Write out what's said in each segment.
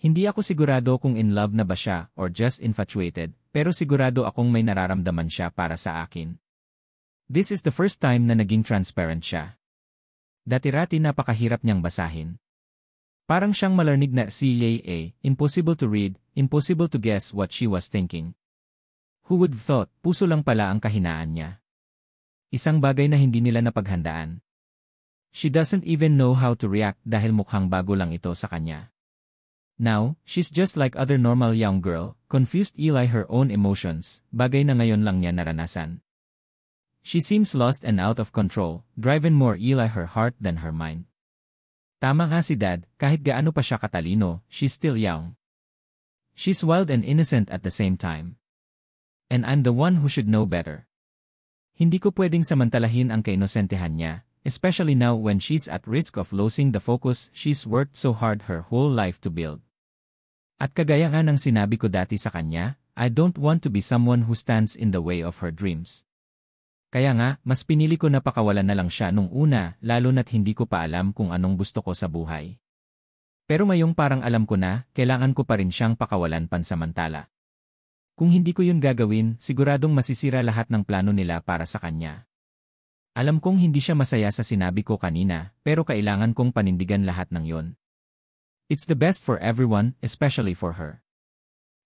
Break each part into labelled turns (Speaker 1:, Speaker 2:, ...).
Speaker 1: Hindi ako sigurado kung in love na ba siya or just infatuated, pero sigurado akong may nararamdaman siya para sa akin. This is the first time na naging transparent siya. Dati-rati napakahirap niyang basahin. Parang siyang malarnig na CAA, impossible to read, impossible to guess what she was thinking. Who would thought, puso lang pala ang kahinaan niya. Isang bagay na hindi nila napaghandaan. She doesn't even know how to react dahil mukhang bago lang ito sa kanya. Now, she's just like other normal young girl, confused Eli her own emotions, bagay na ngayon lang niya naranasan. She seems lost and out of control, driving more Eli her heart than her mind. Tama nga si Dad, kahit gaano pa siya katalino, she's still young. She's wild and innocent at the same time. And I'm the one who should know better. Hindi ko pwedeng samantalahin ang kainosentehan niya, especially now when she's at risk of losing the focus she's worked so hard her whole life to build. At kagaya nga ng sinabi ko dati sa kanya, I don't want to be someone who stands in the way of her dreams. Kaya nga, mas pinili ko na pakawalan na lang siya nung una, lalo na't hindi ko pa alam kung anong gusto ko sa buhay. Pero ngayong parang alam ko na, kailangan ko pa rin siyang pakawalan pansamantala. Kung hindi ko yun gagawin, siguradong masisira lahat ng plano nila para sa kanya. Alam kong hindi siya masaya sa sinabi ko kanina, pero kailangan kong panindigan lahat ng yon. It's the best for everyone, especially for her.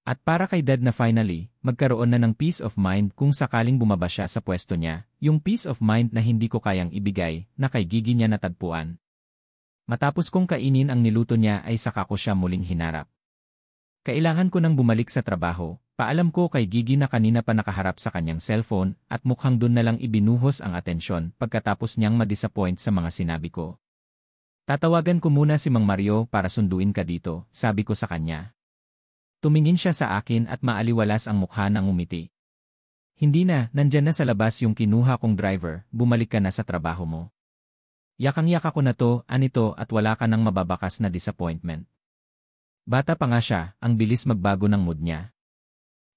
Speaker 1: At para kay Dad na finally, magkaroon na ng peace of mind kung sakaling bumaba siya sa pwesto niya, yung peace of mind na hindi ko kayang ibigay, na kay Gigi niya natagpuan. Matapos kong kainin ang niluto niya ay saka ko siya muling hinarap. Kailangan ko nang bumalik sa trabaho, paalam ko kay Gigi na kanina pa nakaharap sa kanyang cellphone at mukhang dun na lang ibinuhos ang atensyon pagkatapos niyang madisappoint sa mga sinabi ko. Tatawagan ko muna si Mang Mario para sunduin ka dito, sabi ko sa kanya. Tumingin siya sa akin at maaliwalas ang mukha ng umiti. Hindi na, nandyan na sa labas yung kinuha kong driver, bumalik ka na sa trabaho mo. Yakang-yak ako na to, anito at wala ka nang mababakas na disappointment. Bata pa nga siya, ang bilis magbago ng mood niya.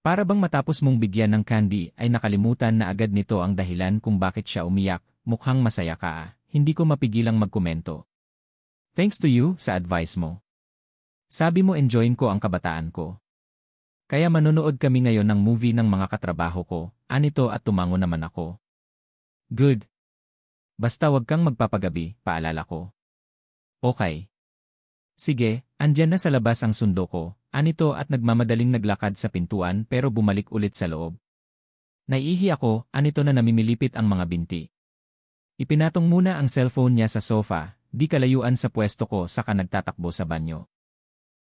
Speaker 1: Para bang matapos mong bigyan ng candy ay nakalimutan na agad nito ang dahilan kung bakit siya umiyak, mukhang masaya ka hindi ko mapigilang magkomento. Thanks to you sa advice mo. Sabi mo enjoyin ko ang kabataan ko. Kaya manonood kami ngayon ng movie ng mga katrabaho ko, anito at tumango naman ako. Good. Basta wag kang magpapagabi, paalala ko. Okay. Sige, andyan na sa labas ang sundo ko, anito at nagmamadaling naglakad sa pintuan pero bumalik ulit sa loob. Naiihi ako, anito na namimilipit ang mga binti. Ipinatong muna ang cellphone niya sa sofa, di kalayuan sa pwesto ko saka nagtatakbo sa banyo.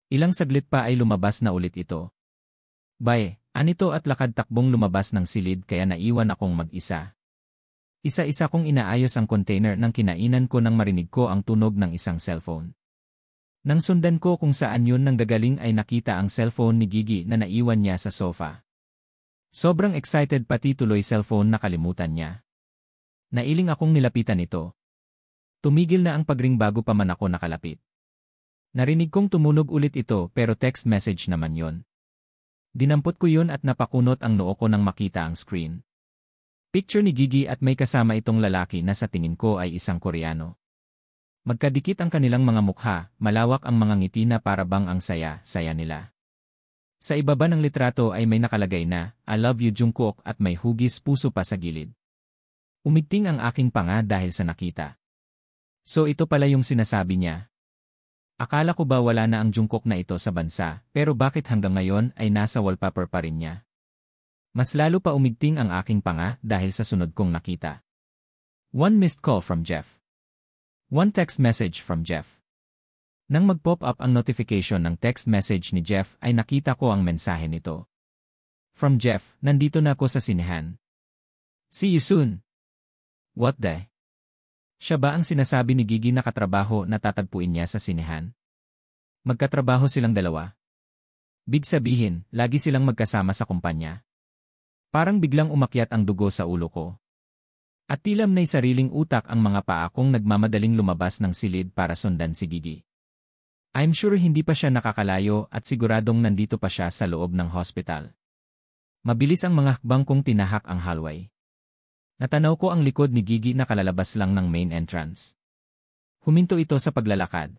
Speaker 1: Ilang saglit pa ay lumabas na ulit ito. Bye, anito at lakad-takbong lumabas ng silid kaya naiwan akong mag-isa. Isa-isa kong inaayos ang container ng kinainan ko nang marinig ko ang tunog ng isang cellphone. Nang sundan ko kung saan yun nang gagaling ay nakita ang cellphone ni Gigi na naiwan niya sa sofa. Sobrang excited pati tuloy cellphone na kalimutan niya. Nailing akong nilapitan ito. Tumigil na ang pagring bago pa man ako nakalapit. Narinig kong tumunog ulit ito pero text message naman yon. Dinampot ko yun at napakunot ang noo ko nang makita ang screen. Picture ni Gigi at may kasama itong lalaki na sa tingin ko ay isang Koreano. Magkadikit ang kanilang mga mukha, malawak ang mga ngiti na para bang ang saya-saya nila. Sa ibaba ng litrato ay may nakalagay na, I love you Jungkook at may hugis puso pa sa gilid. Umigting ang aking panga dahil sa nakita. So ito pala yung sinasabi niya. Akala ko ba wala na ang Jungkook na ito sa bansa, pero bakit hanggang ngayon ay nasa wallpaper pa rin niya? Mas lalo pa umigting ang aking panga dahil sa sunod kong nakita. One missed call from Jeff. One text message from Jeff. Nang mag-pop up ang notification ng text message ni Jeff ay nakita ko ang mensahe nito. From Jeff, nandito na ako sa sinehan. See you soon. What the? Siya ba ang sinasabi ni Gigi na katrabaho na tatagpuin niya sa sinehan? Magkatrabaho silang dalawa. Big sabihin, lagi silang magkasama sa kumpanya. Parang biglang umakyat ang dugo sa ulo ko. At tila may sariling utak ang mga paa kong nagmamadaling lumabas ng silid para sundan si Gigi. I'm sure hindi pa siya nakakalayo at siguradong nandito pa siya sa loob ng hospital. Mabilis ang mga hakbang kong tinahak ang hallway. Natanaw ko ang likod ni Gigi na kalalabas lang ng main entrance. Huminto ito sa paglalakad.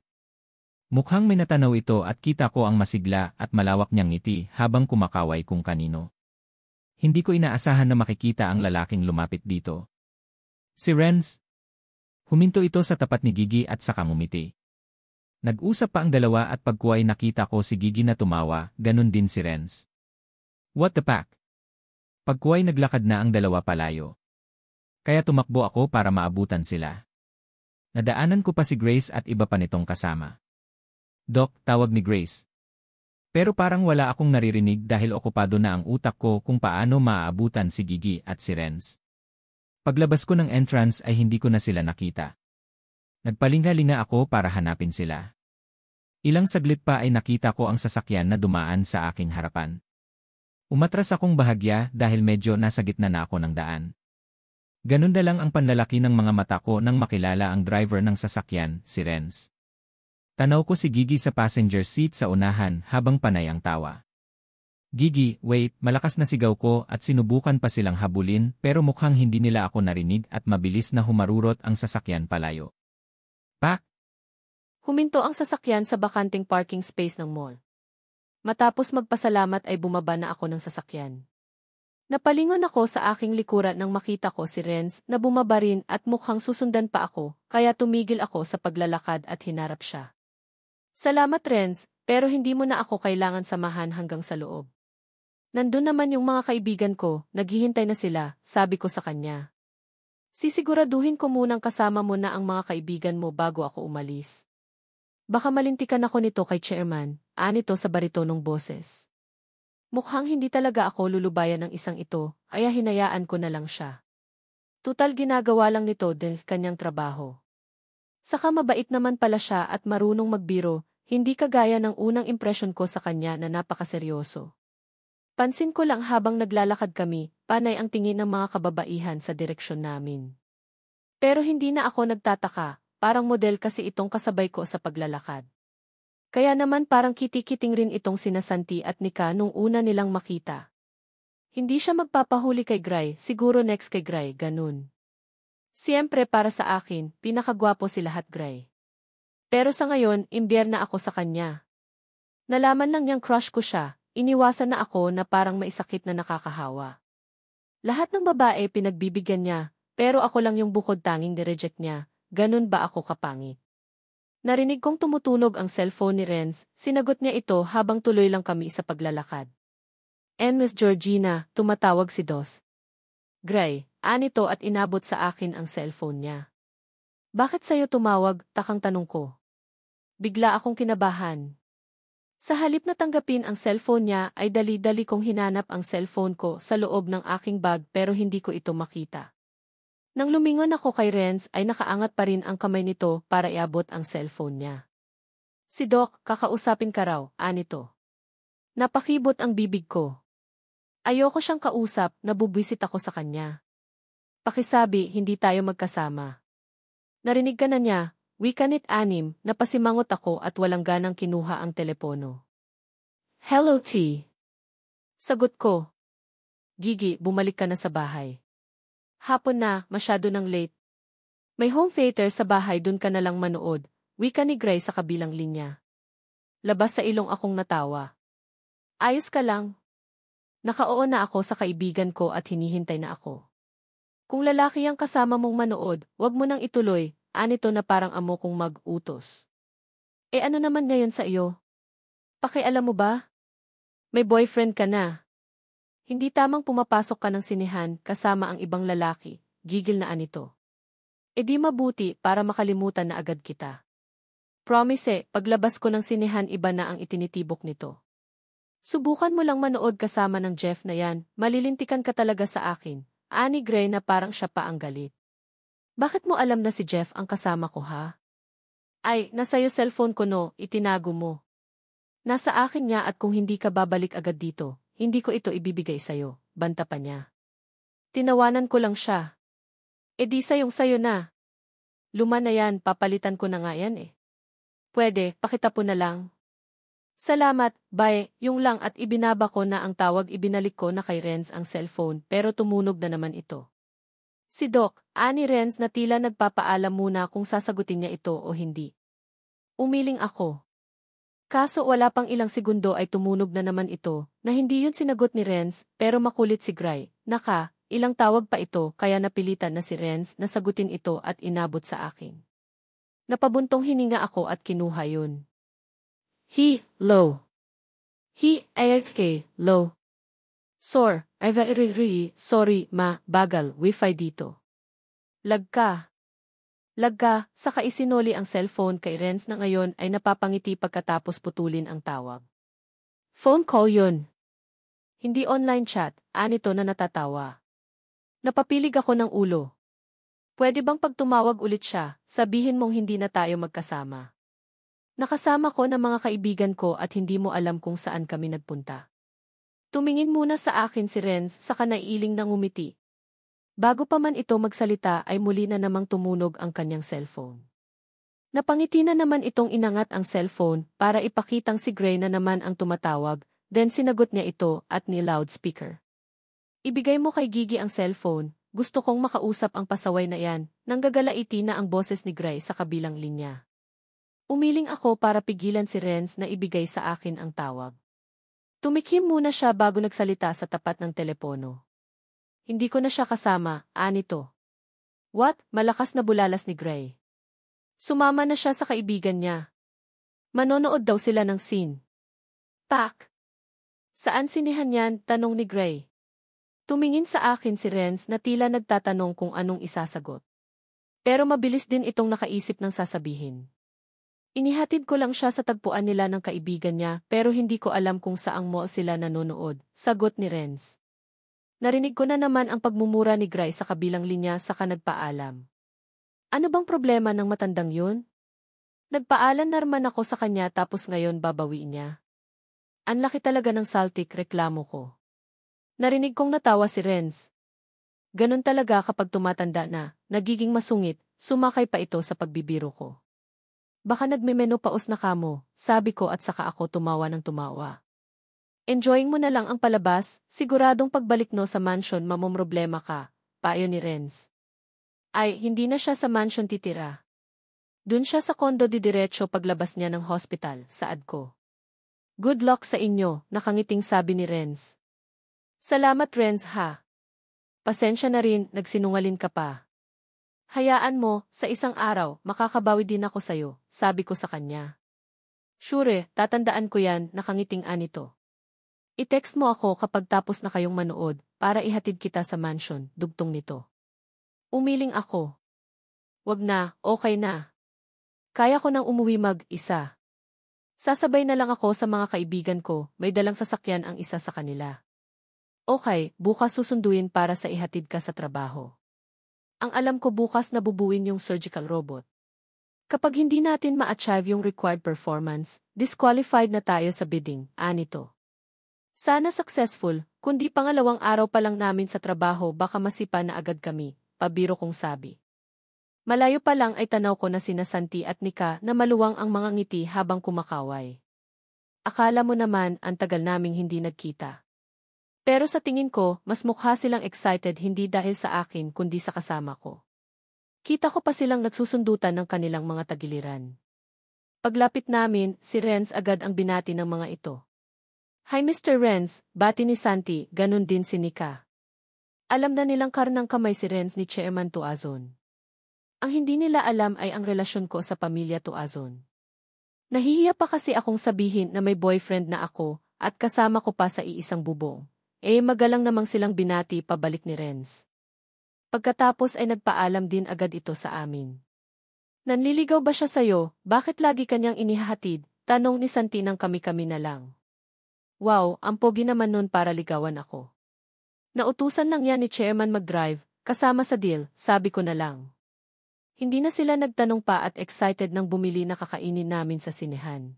Speaker 1: Mukhang may natanaw ito at kita ko ang masigla at malawak niyang ngiti habang kumakaway kung kanino. Hindi ko inaasahan na makikita ang lalaking lumapit dito. Si Renz. Huminto ito sa tapat ni Gigi at saka ngumiti. Nag-usap pa ang dalawa at pagkuway nakita ko si Gigi na tumawa, ganun din si Renz. What the pack? Pagkuway naglakad na ang dalawa palayo. Kaya tumakbo ako para maabutan sila. Nadaanan ko pa si Grace at iba pa nitong kasama. Doc, tawag ni Grace. Pero parang wala akong naririnig dahil okupado na ang utak ko kung paano maaabutan si Gigi at si Renz. Paglabas ko ng entrance ay hindi ko na sila nakita. Nagpalinga-linga ako para hanapin sila. Ilang saglit pa ay nakita ko ang sasakyan na dumaan sa aking harapan. Umatras akong bahagya dahil medyo nasa gitna na ako ng daan. Ganun na lang ang panlalaki ng mga mata ko nang makilala ang driver ng sasakyan, si Renz. Tanaw ko si Gigi sa passenger seat sa unahan habang panay ang tawa. Gigi, wait, malakas na sigaw ko at sinubukan pa silang habulin pero mukhang hindi nila ako narinig at mabilis na humarurot ang sasakyan palayo. Pak!
Speaker 2: Huminto ang sasakyan sa bakanting parking space ng mall. Matapos magpasalamat ay bumaba na ako ng sasakyan. Napalingon ako sa aking likuran nang makita ko si Renz na bumaba rin at mukhang susundan pa ako, kaya tumigil ako sa paglalakad at hinarap siya. Salamat Renz, pero hindi mo na ako kailangan samahan hanggang sa loob. Nandun naman yung mga kaibigan ko, naghihintay na sila, sabi ko sa kanya. Sisiguraduhin ko munang kasama mo na ang mga kaibigan mo bago ako umalis. Baka malintikan ako nito kay Chairman, anito sa baritonong boses. Mukhang hindi talaga ako lulubayan ng isang ito, kaya hinayaan ko na lang siya. Tutal ginagawa lang nito dahil kanyang trabaho. Saka mabait naman pala siya at marunong magbiro, hindi kagaya ng unang impresyon ko sa kanya na napakaseryoso. Pansin ko lang habang naglalakad kami, panay ang tingin ng mga kababaihan sa direksyon namin. Pero hindi na ako nagtataka, parang model kasi itong kasabay ko sa paglalakad. Kaya naman parang kiti-kiting rin itong sina Santi at Nika nung una nilang makita. Hindi siya magpapahuli kay Gray, siguro next kay Gray, ganun. Siyempre para sa akin, pinakagwapo si lahat Gray. Pero sa ngayon, imbyer na ako sa kanya. Nalaman lang niyang crush ko siya, iniwasan na ako na parang maisakit na nakakahawa. Lahat ng babae pinagbibigyan niya, pero ako lang yung bukod tanging nireject niya, ganun ba ako kapangit? Narinig kong tumutunog ang cellphone ni Renz, sinagot niya ito habang tuloy lang kami sa paglalakad. Miss Georgina, tumatawag si Dos. Gray, anito at inabot sa akin ang cellphone niya. Bakit sa'yo tumawag, takang tanong ko. Bigla akong kinabahan. Sa halip na tanggapin ang cellphone niya ay dali-dali kong hinanap ang cellphone ko sa loob ng aking bag pero hindi ko ito makita. Nang lumingon ako kay Renz ay nakaangat pa rin ang kamay nito para iabot ang cellphone niya. Si Doc, kakausapin ka raw, anito. Napakibot ang bibig ko. Ayoko siyang kausap, nabubwisit ako sa kanya. Pakisabi, hindi tayo magkasama. Narinig ka na niya, wika nit anim, napasimangot ako at walang ganang kinuha ang telepono. Hello T. Sagot ko. Gigi, bumalik ka na sa bahay. Hapon na, masyado nang late. May home theater sa bahay dun ka na lang manood, wika ni Gray sa kabilang linya. Labas sa ilong akong natawa. Ayos ka lang. Nakaoo na ako sa kaibigan ko at hinihintay na ako. Kung lalaki ang kasama mong manood, wag mo nang ituloy, anito na parang amo kong mag-utos. Ano naman ngayon sa iyo? Pakialam mo ba? May boyfriend ka na. Hindi tamang pumapasok ka ng sinehan kasama ang ibang lalaki, gigil na anito. Di mabuti para makalimutan na agad kita. Promise, paglabas ko ng sinehan iba na ang itinitibok nito. Subukan mo lang manood kasama ng Jeff na yan, malilintikan ka talaga sa akin, ani Gray na parang siya pa ang galit. Bakit mo alam na si Jeff ang kasama ko ha? Ay, nasa'yo cellphone ko no, itinago mo. Nasa akin niya at kung hindi ka babalik agad dito, hindi ko ito ibibigay sa'yo, banta pa niya. Tinawanan ko lang siya. Di sayo na. Luma na yan, papalitan ko na nga yan eh. Pwede, pakitapon na lang. Salamat, bye, yung lang at ibinaba ko na ang tawag ibinalik ko na kay Renz ang cellphone pero tumunog na naman ito. Si Doc, ani Renz na tila nagpapaalam muna kung sasagutin niya ito o hindi. Umiling ako. Kaso wala pang ilang segundo ay tumunog na naman ito, na hindi yun sinagot ni Renz, pero makulit si Gray. Ilang tawag pa ito, kaya napilitan na si Renz na sagutin ito at inabot sa akin. Napabuntong hininga ako at kinuha yun. Hello. Hello. Sorry, bagal, wifi dito. Lagka, saka isinoli ang cellphone kay Renz na ngayon ay napapangiti pagkatapos putulin ang tawag. Phone call yun. Hindi online chat, anito na natatawa. Napapilig ako ng ulo. Pwede bang pag tumawag ulit siya, sabihin mong hindi na tayo magkasama? Nakasama ko ng mga kaibigan ko at hindi mo alam kung saan kami nagpunta. Tumingin muna sa akin si Renz saka naiiling nang ngumiti. Bago pa man ito magsalita ay muli na namang tumunog ang kanyang cellphone. Napangiti na naman itong inangat ang cellphone para ipakitang si Gray na naman ang tumatawag, then sinagot niya ito at ni loudspeaker. Ibigay mo kay Gigi ang cellphone, gusto kong makausap ang pasaway na yan, nanggagalaiti na ang boses ni Gray sa kabilang linya. Umiling ako para pigilan si Renz na ibigay sa akin ang tawag. Tumikhim muna siya bago nagsalita sa tapat ng telepono. Hindi ko na siya kasama, anito. What? Malakas na bulalas ni Gray. Sumama na siya sa kaibigan niya. Manonood daw sila ng scene. Pak! Saan sinihan yan? Tanong ni Gray. Tumingin sa akin si Renz na tila nagtatanong kung anong isasagot. Pero mabilis din itong nakaisip ng sasabihin. Inihatid ko lang siya sa tagpuan nila ng kaibigan niya pero hindi ko alam kung saang mall sila nanonood, sagot ni Renz. Narinig ko na naman ang pagmumura ni Gray sa kabilang linya saka nagpaalam. Ano bang problema ng matandang yun? Nagpaalam na naman ako sa kanya tapos ngayon babawiin niya. Ang laki talaga ng saltik, reklamo ko. Narinig kong natawa si Renz. Ganon talaga kapag tumatanda na, nagiging masungit, sumakay pa ito sa pagbibiro ko. Baka nagme-menopause na kamo, sabi ko at saka ako tumawa ng tumawa. Enjoying mo na lang ang palabas, siguradong pagbalik no sa mansion mamomroblema ka, payo ni Renz. Ay, hindi na siya sa mansion titira. Dun siya sa kondo didiretso paglabas niya ng hospital, saad ko. Good luck sa inyo, nakangiting sabi ni Renz. Salamat Renz ha. Pasensya na rin, nagsinungalin ka pa. Hayaan mo, sa isang araw, makakabawi din ako sayo, sabi ko sa kanya. Sure, tatandaan ko yan, nakangiting anito. I-text mo ako kapag tapos na kayong manood, para ihatid kita sa mansion, dugtong nito. Umiling ako. Wag na, okay na. Kaya ko nang umuwi mag-isa. Sasabay na lang ako sa mga kaibigan ko, may dalang sasakyan ang isa sa kanila. Okay, bukas susunduin para sa ihatid ka sa trabaho. Ang alam ko bukas na bubuin yung surgical robot. Kapag hindi natin ma-achieve yung required performance, disqualified na tayo sa bidding, anito. Sana successful, kundi pangalawang araw pa lang namin sa trabaho baka masipa na agad kami, pabiro kong sabi. Malayo pa lang ay tanaw ko na sina Santi at Nika na maluwang ang mga ngiti habang kumakaway. Akala mo naman ang tagal naming hindi nagkita. Pero sa tingin ko, mas mukha silang excited hindi dahil sa akin kundi sa kasama ko. Kita ko pa silang nagsusundutan ng kanilang mga tagiliran. Paglapit namin, si Renz agad ang binati ng mga ito. Hi Mr. Renz, bati ni Santi, ganun din si Nika. Alam na nilang karnang kamay si Renz ni Chairman Tuazon. Ang hindi nila alam ay ang relasyon ko sa pamilya Tuazon. Nahihiya pa kasi akong sabihin na may boyfriend na ako at kasama ko pa sa iisang bubong. Magalang namang silang binati pabalik ni Renz. Pagkatapos ay nagpaalam din agad ito sa amin. Nanliligaw ba siya sa'yo? Bakit lagi kanyang inihahatid? Tanong ni Santi nang kami-kami na lang. Wow, ang pogi naman nun para ligawan ako. Nautusan lang yan ni Chairman mag-drive, kasama sa deal, sabi ko na lang. Hindi na sila nagtanong pa at excited nang bumili na kakainin namin sa sinehan.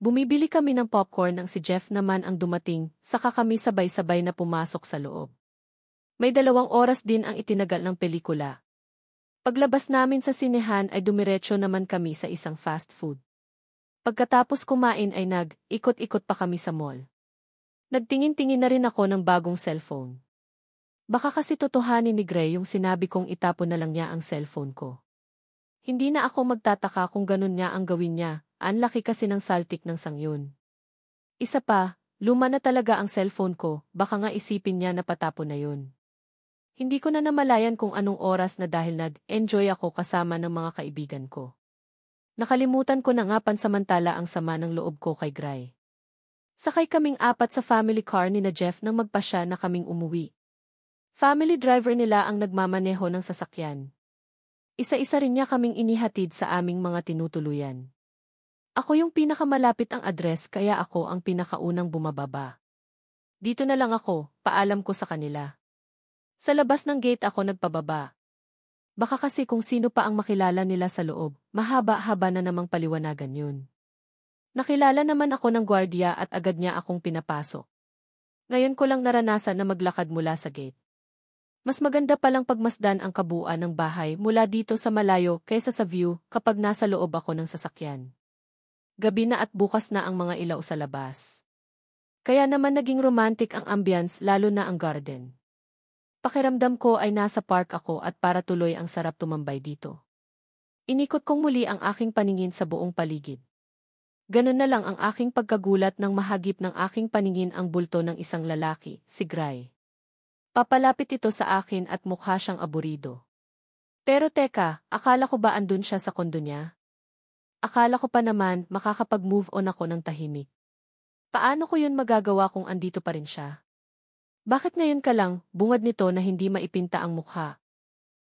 Speaker 2: Bumibili kami ng popcorn nang si Jeff naman ang dumating, saka kami sabay-sabay na pumasok sa loob. May 2 oras din ang itinagal ng pelikula. Paglabas namin sa sinehan ay dumiretso naman kami sa isang fast food. Pagkatapos kumain ay ikot-ikot pa kami sa mall. Nagtingin-tingin na rin ako ng bagong cellphone. Baka kasi totohanin ni Gray yung sinabi kong itapon na lang niya ang cellphone ko. Hindi na ako magtataka kung ganun niya ang gawin niya, ang laki kasi ng saltik ng sangyon. Isa pa, luma na talaga ang cellphone ko, baka nga isipin niya na patapon na yun. Hindi ko na namalayan kung anong oras na dahil nag-enjoy ako kasama ng mga kaibigan ko. Nakalimutan ko na nga pansamantala ang sama ng loob ko kay Gray. Sakay kaming apat sa family car ni na Jeff nang magpasya na kaming umuwi. Family driver nila ang nagmamaneho ng sasakyan. Isa-isa rin niya kaming inihatid sa aming mga tinutuluyan. Ako yung pinakamalapit ang address kaya ako ang pinakaunang bumababa. Dito na lang ako, paalam ko sa kanila. Sa labas ng gate ako nagpababa. Baka kasi kung sino pa ang makilala nila sa loob, mahaba-haba na namang paliwanagan yun. Nakilala naman ako ng gwardiya at agad niya akong pinapasok. Ngayon ko lang naranasan na maglakad mula sa gate. Mas maganda palang pagmasdan ang kabuuan ng bahay mula dito sa malayo kaysa sa view kapag nasa loob ako ng sasakyan. Gabi na at bukas na ang mga ilaw sa labas. Kaya naman naging romantic ang ambience lalo na ang garden. Pakiramdam ko ay nasa park ako at para tuloy ang sarap tumambay dito. Inikot kong muli ang aking paningin sa buong paligid. Ganun na lang ang aking pagkagulat nang mahagip ng aking paningin ang bulto ng isang lalaki, si Gray. Papalapit ito sa akin at mukha siyang aburido. Pero teka, akala ko ba andun siya sa kondo niya? Akala ko pa naman makakapag-move on ako ng tahimik. Paano ko yun magagawa kung andito pa rin siya? Bakit ngayon ka lang, bungad nito na hindi maipinta ang mukha?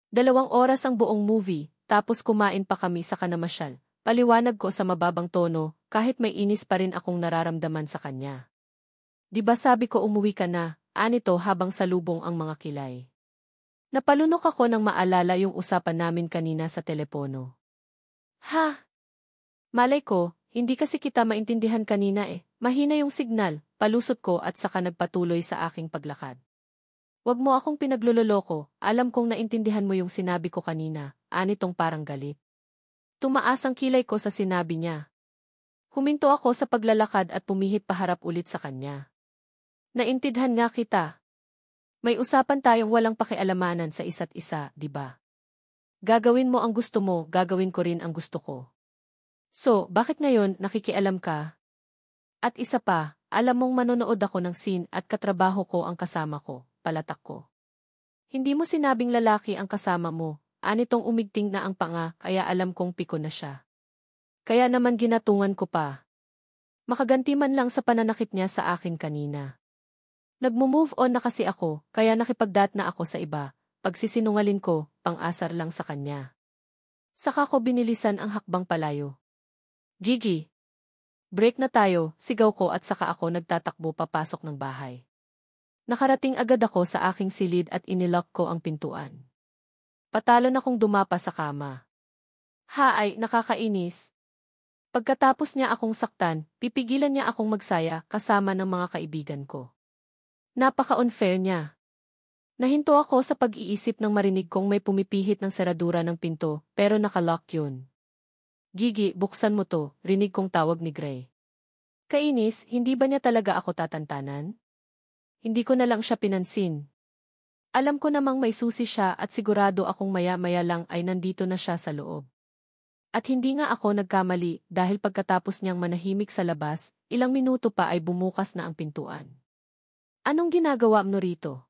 Speaker 2: 2 oras ang buong movie, tapos kumain pa kami sa kanamasyal. Paliwanag ko sa mababang tono, kahit may inis pa rin akong nararamdaman sa kanya. Di ba sabi ko umuwi ka na, anito habang salubong ang mga kilay. Napalunok ako nang maalala yung usapan namin kanina sa telepono. Ha? Malay ko, hindi kasi kita maintindihan kanina eh. Mahina yung signal, palusot ko at saka nagpatuloy sa aking paglakad. Wag mo akong pinagluloloko, alam kong naintindihan mo yung sinabi ko kanina, anitong parang galit. Tumaas ang kilay ko sa sinabi niya. Huminto ako sa paglalakad at pumihit paharap ulit sa kanya. Naintindihan nga kita. May usapan tayong walang pakialamanan sa isa't isa, di ba? Gagawin mo ang gusto mo, gagawin ko rin ang gusto ko. So, bakit ngayon nakikialam ka? At isa pa, alam mong manonood ako ng scene at katrabaho ko ang kasama ko, palatak ko. Hindi mo sinabing lalaki ang kasama mo, anitong umigting na ang panga kaya alam kong piko na siya. Kaya naman ginatungan ko pa. Makaganti man lang sa pananakit niya sa akin kanina. Nagmo-move on na kasi ako, kaya nakipagdat na ako sa iba, pagsisinungalin ko, pang-asar lang sa kanya. Saka ko binilisan ang hakbang palayo. Gigi! Break na tayo, sigaw ko at saka ako nagtatakbo papasok ng bahay. Nakarating agad ako sa aking silid at inilock ko ang pintuan. Patalon akong dumapa sa kama. Ay, nakakainis. Pagkatapos niya akong saktan, pipigilan niya akong magsaya kasama ng mga kaibigan ko. Napaka-unfair niya. Nahinto ako sa pag-iisip nang marinig kong may pumipihit ng seradura ng pinto, pero nakalock yun. Gigi, buksan mo to, rinig kong tawag ni Gray. Kainis, hindi ba niya talaga ako tatantanan? Hindi ko na lang siya pinansin. Alam ko namang may susi siya at sigurado akong maya-maya lang ay nandito na siya sa loob. At hindi nga ako nagkamali dahil pagkatapos niyang manahimik sa labas, ilang minuto pa ay bumukas na ang pintuan. Anong ginagawa mo rito?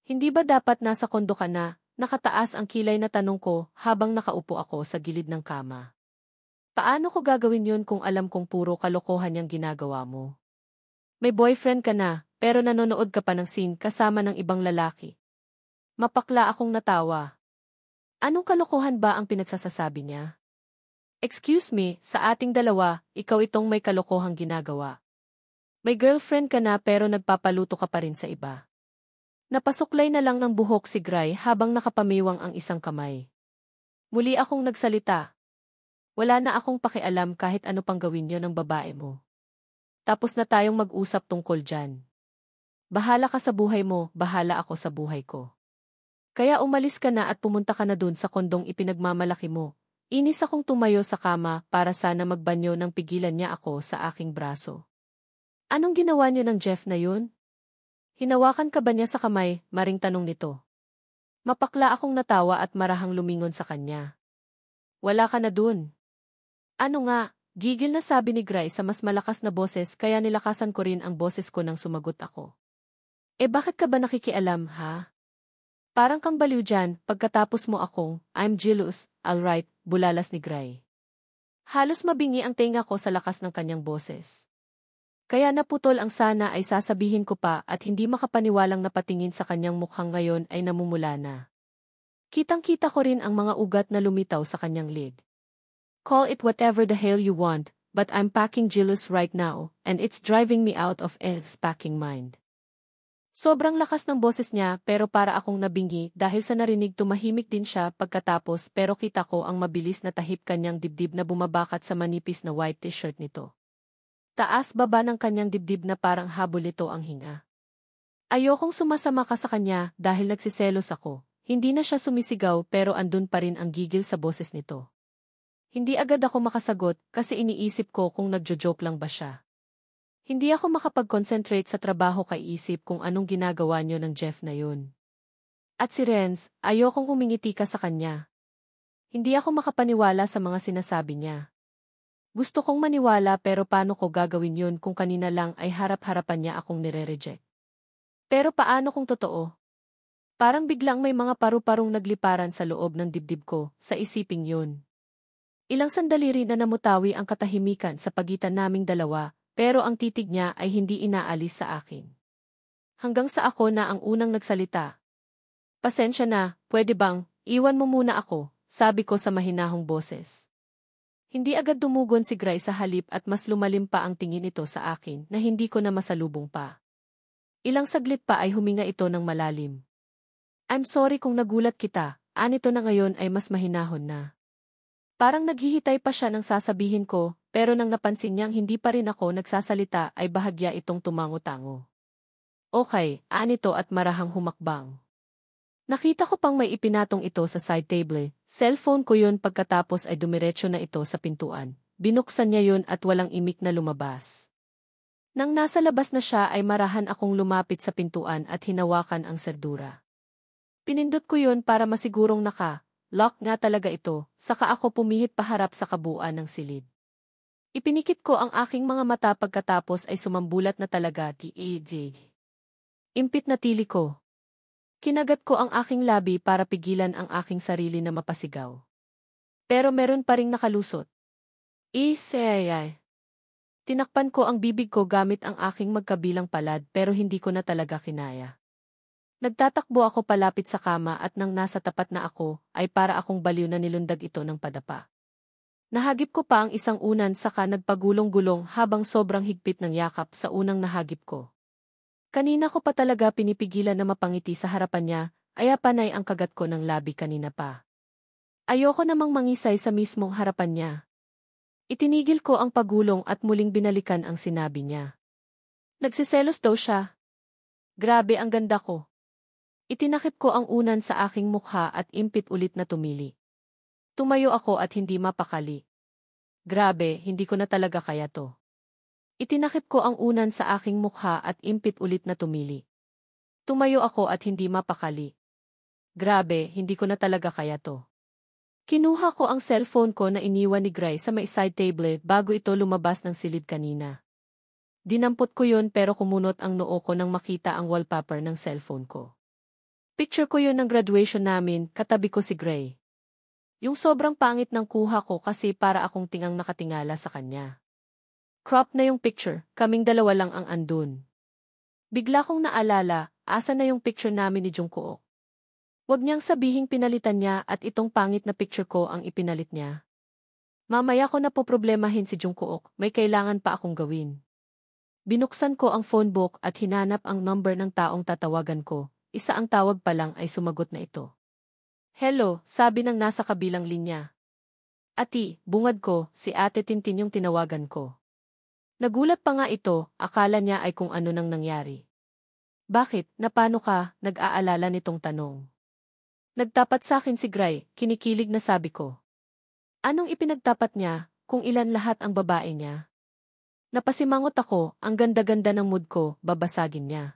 Speaker 2: Hindi ba dapat nasa kondo ka na, nakataas ang kilay na tanong ko habang nakaupo ako sa gilid ng kama. Paano ko gagawin yun kung alam kong puro kalokohan yung ginagawa mo? May boyfriend ka na, pero nanonood ka pa ng scene kasama ng ibang lalaki. Mapakla akong natawa. Anong kalokohan ba ang pinagsasasabi niya? Excuse me, sa ating dalawa, ikaw itong may kalokohang ginagawa. May girlfriend ka na pero nagpapaluto ka pa rin sa iba. Napasuklay na lang ng buhok si Gray habang nakapamiwang ang isang kamay. Muli akong nagsalita. Wala na akong pakialam kahit ano pang gawin niyo ng babae mo. Tapos na tayong mag-usap tungkol dyan. Bahala ka sa buhay mo, bahala ako sa buhay ko. Kaya umalis ka na at pumunta ka na dun sa kondong ipinagmamalaki mo. Inis akong tumayo sa kama para sana magbanyo nang pigilan niya ako sa aking braso. Anong ginawa niyo ng Jeff na yun? Hinawakan ka ba niya sa kamay, maring tanong nito. Mapakla akong natawa at marahang lumingon sa kanya. Wala ka na dun. Ano nga, Gigil na sabi ni Gray sa mas malakas na boses kaya nilakasan ko rin ang boses ko nang sumagot ako. Bakit ka ba nakikialam, ha? Parang kang baliw dyan, pagkatapos mo akong, I'm jealous, alright, bulalas ni Gray. Halos mabingi ang tenga ko sa lakas ng kanyang boses. Kaya naputol ang sana ay sasabihin ko pa at hindi makapaniwalang napatingin sa kanyang mukhang ngayon ay namumula na. Kitang-kita ko rin ang mga ugat na lumitaw sa kanyang lid. Call it whatever the hell you want, but I'm packing jealous right now, and it's driving me out of Ed's packing mind. Sobrang lakas ng boses niya pero para akong nabingi dahil sa narinig tumahimik din siya pagkatapos pero kita ko ang mabilis na tahip kanyang dibdib na bumabakat sa manipis na white t-shirt nito. Taas baba ng kanyang dibdib na parang habol nito ang hinga. Ayokong sumasama ka sa kanya dahil nagsiselos ako. Hindi na siya sumisigaw pero andun pa rin ang gigil sa boses nito. Hindi agad ako makasagot kasi iniisip ko kung nagjo-joke lang ba siya. Hindi ako makapag-concentrate sa trabaho kay isip kung anong ginagawa niyo ng Jeff na yun. At si Renz, ayokong humingiti ka sa kanya. Hindi ako makapaniwala sa mga sinasabi niya. Gusto kong maniwala pero paano ko gagawin yun kung kanina lang ay harap-harapan niya akong nire-reject. Pero paano kung totoo? Parang biglang may mga paru-parong nagliparan sa loob ng dibdib ko sa isiping yun. Ilang sandali rin na namutawi ang katahimikan sa pagitan naming dalawa. Pero ang titig niya ay hindi inaalis sa akin. Hanggang sa ako na ang unang nagsalita. Pasensya na, pwede bang, iwan mo muna ako, sabi ko sa mahinahong boses. Hindi agad dumugon si Gray sa halip at mas lumalim pa ang tingin ito sa akin na hindi ko na masalubong pa. Ilang saglit pa ay huminga ito ng malalim. I'm sorry kung nagulat kita, anito na ngayon ay mas mahinahon na. Parang naghihitay pa siya ng sasabihin ko, pero nang napansin niyang hindi pa rin ako nagsasalita ay bahagya itong tumango-tango. Okay, anito at marahang humakbang. Nakita ko pang may ipinatong ito sa side table, cellphone ko yun pagkatapos ay dumiretso na ito sa pintuan. Binuksan niya yun at walang imik na lumabas. Nang nasa labas na siya ay marahan akong lumapit sa pintuan at hinawakan ang serdura. Pinindot ko yun para masigurong lock nga talaga ito, saka ako pumihit paharap sa kabuuan ng silid. Ipinikit ko ang aking mga mata pagkatapos ay sumambulat na talaga Impit na tili ko. Kinagat ko ang aking labi para pigilan ang aking sarili na mapasigaw. Pero meron pa ring nakalusot. Isayay. Tinakpan ko ang bibig ko gamit ang aking magkabilang palad pero hindi ko na talaga kinaya. Nagtatakbo ako palapit sa kama at nang nasa tapat na ako, ay para akong baliw na nilundag ito ng padapa. Nahagip ko pa ang isang unan saka nagpagulong-gulong habang sobrang higpit ng yakap sa unang nahagip ko. Kanina ko pa talaga pinipigilan na mapangiti sa harapan niya, kaya panay ang kagat ko ng labi kanina pa. Ayoko namang mangisay sa mismong harapan niya. Itinigil ko ang pagulong at muling binalikan ang sinabi niya. Nagsiselos daw siya. Grabe ang ganda ko. Itinakip ko ang unan sa aking mukha at impit ulit na tumili. Tumayo ako at hindi mapakali. Grabe, hindi ko na talaga kaya to. Itinakip ko ang unan sa aking mukha at impit ulit na tumili. Tumayo ako at hindi mapakali. Grabe, hindi ko na talaga kaya to. Kinuha ko ang cellphone ko na iniwan ni Gray sa may side table bago ito lumabas ng silid kanina. Dinampot ko yun pero kumunot ang noo ko nang makita ang wallpaper ng cellphone ko. Picture ko yun ng graduation namin, katabi ko si Gray. Yung sobrang pangit ng kuha ko kasi para akong tingang nakatingala sa kanya. Crop na yung picture, kaming dalawa lang ang andun. Bigla kong naalala, asa na yung picture namin ni Jungkook. Huwag niyang sabihing pinalitan niya at itong pangit na picture ko ang ipinalit niya. Mamaya ko na po problemahin si Jungkook, may kailangan pa akong gawin. Binuksan ko ang phone book at hinanap ang number ng taong tatawagan ko. Isa ang tawag pa lang ay sumagot na ito. Hello, sabi ng nasa kabilang linya. Ati, bungad ko, si Ate Tintin yung tinawagan ko. Nagulat pa nga ito, akala niya ay kung ano nang nangyari. Bakit, napano ka, nag-aalala nitong tanong. Nagtapat sa akin si Gray, kinikilig na sabi ko. Anong ipinagtapat niya, kung ilan lahat ang babae niya? Napasimangot ako, ang ganda-ganda ng mood ko, babasagin niya.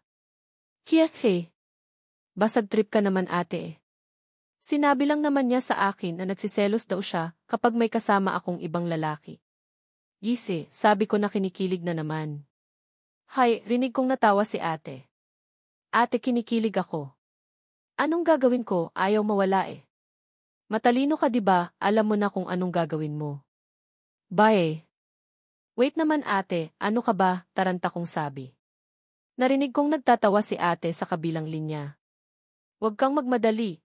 Speaker 2: Kiyakhe. Basag trip ka naman ate. Sinabi lang naman niya sa akin na nagsiselos daw siya kapag may kasama akong ibang lalaki. Gise, sabi ko na kinikilig na naman. Hay, rinig kong natawa si ate. Ate, kinikilig ako. Anong gagawin ko? Ayaw mawala eh. Matalino ka 'di ba? Alam mo na kung anong gagawin mo. Bye. Wait naman ate, ano ka ba? Taranta kong sabi. Narinig kong nagtatawa si ate sa kabilang linya. Huwag kang magmadali.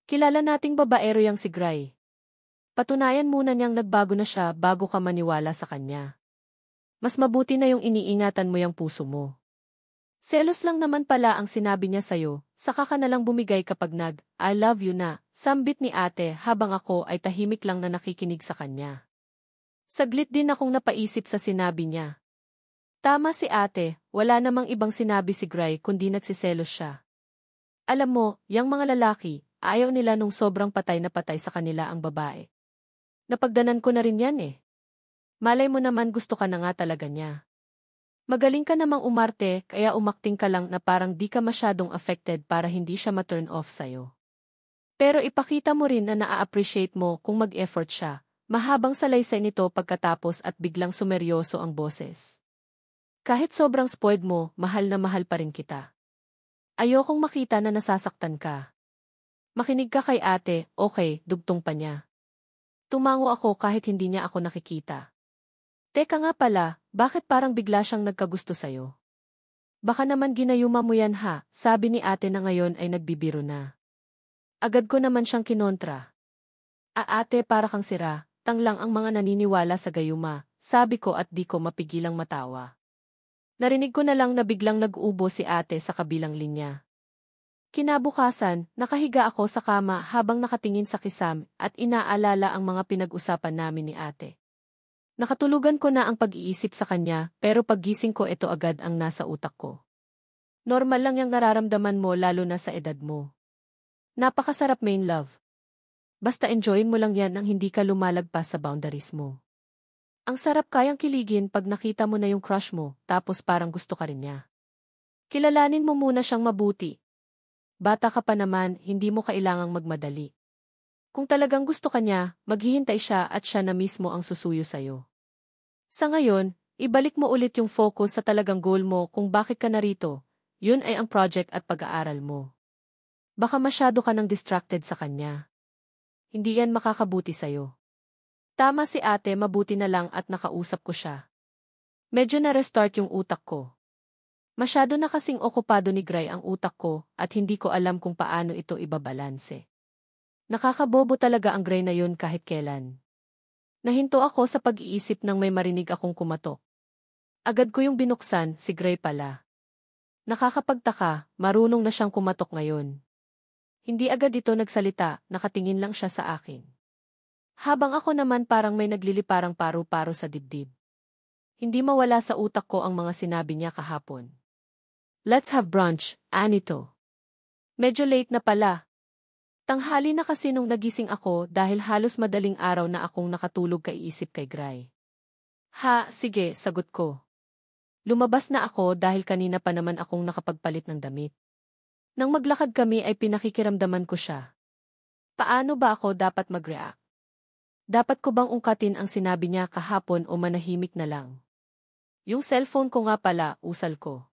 Speaker 2: Kilala nating babaero yang si Gray. Patunayan muna niyang nagbago na siya bago ka maniwala sa kanya. Mas mabuti na yung iniingatan mo yung puso mo. Selos lang naman pala ang sinabi niya sa'yo, saka ka nalang bumigay kapag I love you na, sambit ni ate habang ako ay tahimik lang na nakikinig sa kanya. Saglit din akong napaisip sa sinabi niya. Tama si ate, wala namang ibang sinabi si Gray kundi nagsiselos siya. Alam mo, yang mga lalaki, ayaw nila nung sobrang patay na patay sa kanila ang babae. Napagdanan ko na rin yan eh. Malay mo naman gusto ka na nga talaga niya. Magaling ka namang umarte kaya umakting ka lang na parang di ka masyadong affected para hindi siya ma-turn off sa'yo. Pero ipakita mo rin na naa-appreciate mo kung mag-effort siya. Mahabang salaysay nito pagkatapos at biglang sumeryoso ang boses. Kahit sobrang spoiled mo, mahal na mahal pa rin kita. Ayokong makita na nasasaktan ka. Makinig ka kay ate, okay, dugtong pa niya. Tumango ako kahit hindi niya ako nakikita. Teka nga pala, bakit parang bigla siyang nagkagusto sa'yo? Baka naman ginayuma mo yan ha, sabi ni ate na ngayon ay nagbibiro na. Agad ko naman siyang kinontra. Ate para kang sira, tanglang ang mga naniniwala sa gayuma, sabi ko at di ko mapigilang matawa. Narinig ko na lang na biglang nag-ubo si ate sa kabilang linya. Kinabukasan, nakahiga ako sa kama habang nakatingin sa kisam at inaalala ang mga pinag-usapan namin ni ate. Nakatulugan ko na ang pag-iisip sa kanya pero paggising ko ito agad ang nasa utak ko. Normal lang yung nararamdaman mo lalo na sa edad mo. Napakasarap main love. Basta enjoyin mo lang yan nang hindi ka lumalagpas sa boundaries mo. Ang sarap kayang kiligin pag nakita mo na yung crush mo tapos parang gusto ka rin niya. Kilalanin mo muna siyang mabuti. Bata ka pa naman, hindi mo kailangang magmadali. Kung talagang gusto ka niya, maghihintay siya at siya na mismo ang susuyo sa'yo. Sa ngayon, ibalik mo ulit yung focus sa talagang goal mo kung bakit ka narito, yun ay ang project at pag-aaral mo. Baka masyado ka nang distracted sa kanya. Hindi yan makakabuti sa'yo. Tama si ate, mabuti na lang at nakausap ko siya. Medyo na-restart yung utak ko. Masyado na kasing okupado ni Gray ang utak ko at hindi ko alam kung paano ito ibabalanse. Nakakabobo talaga ang Gray na yun kahit kailan. Nahinto ako sa pag-iisip nang may marinig akong kumatok. Agad ko yung binuksan, si Gray pala. Nakakapagtaka, marunong na siyang kumatok ngayon. Hindi agad ito nagsalita, nakatingin lang siya sa akin. Habang ako naman parang may nagliliparang paru-paro sa dibdib. Hindi mawala sa utak ko ang mga sinabi niya kahapon. Let's have brunch, Anito. Medyo late na pala. Tanghali na kasi nung nagising ako dahil halos madaling araw na akong nakatulog kaiisip kay Gray. Ha, sige, sagot ko. Lumabas na ako dahil kanina pa naman akong nakapagpalit ng damit. Nang maglakad kami ay pinakikiramdaman ko siya. Paano ba ako dapat mag-react? Dapat ko bang ungkatin ang sinabi niya kahapon o manahimik na lang? Yung cellphone ko nga pala, usal ko.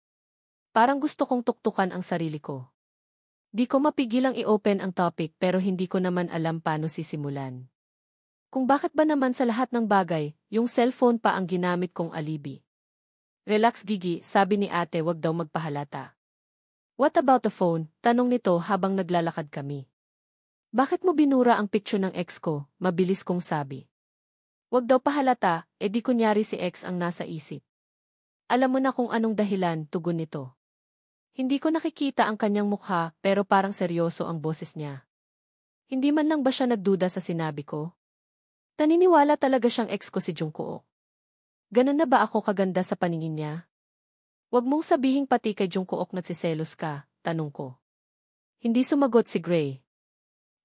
Speaker 2: Parang gusto kong tuktukan ang sarili ko. Di ko mapigilang i-open ang topic pero hindi ko naman alam paano sisimulan. Kung bakit ba naman sa lahat ng bagay, yung cellphone pa ang ginamit kong alibi. Relax Gigi, sabi ni ate wag daw magpahalata. What about the phone? Tanong nito habang naglalakad kami. Bakit mo binura ang picture ng ex ko? Mabilis kong sabi. Wag daw pahalata, di kunyari si ex ang nasa isip. Alam mo na kung anong dahilan, tugon nito. Hindi ko nakikita ang kanyang mukha pero parang seryoso ang boses niya. Hindi man lang ba siya nagduda sa sinabi ko? Naniniwala talaga siyang ex ko si Jungkook. Ganun na ba ako kaganda sa paningin niya? Wag mong sabihing pati kay Jungkook nagsiselos ka, tanong ko. Hindi sumagot si Gray.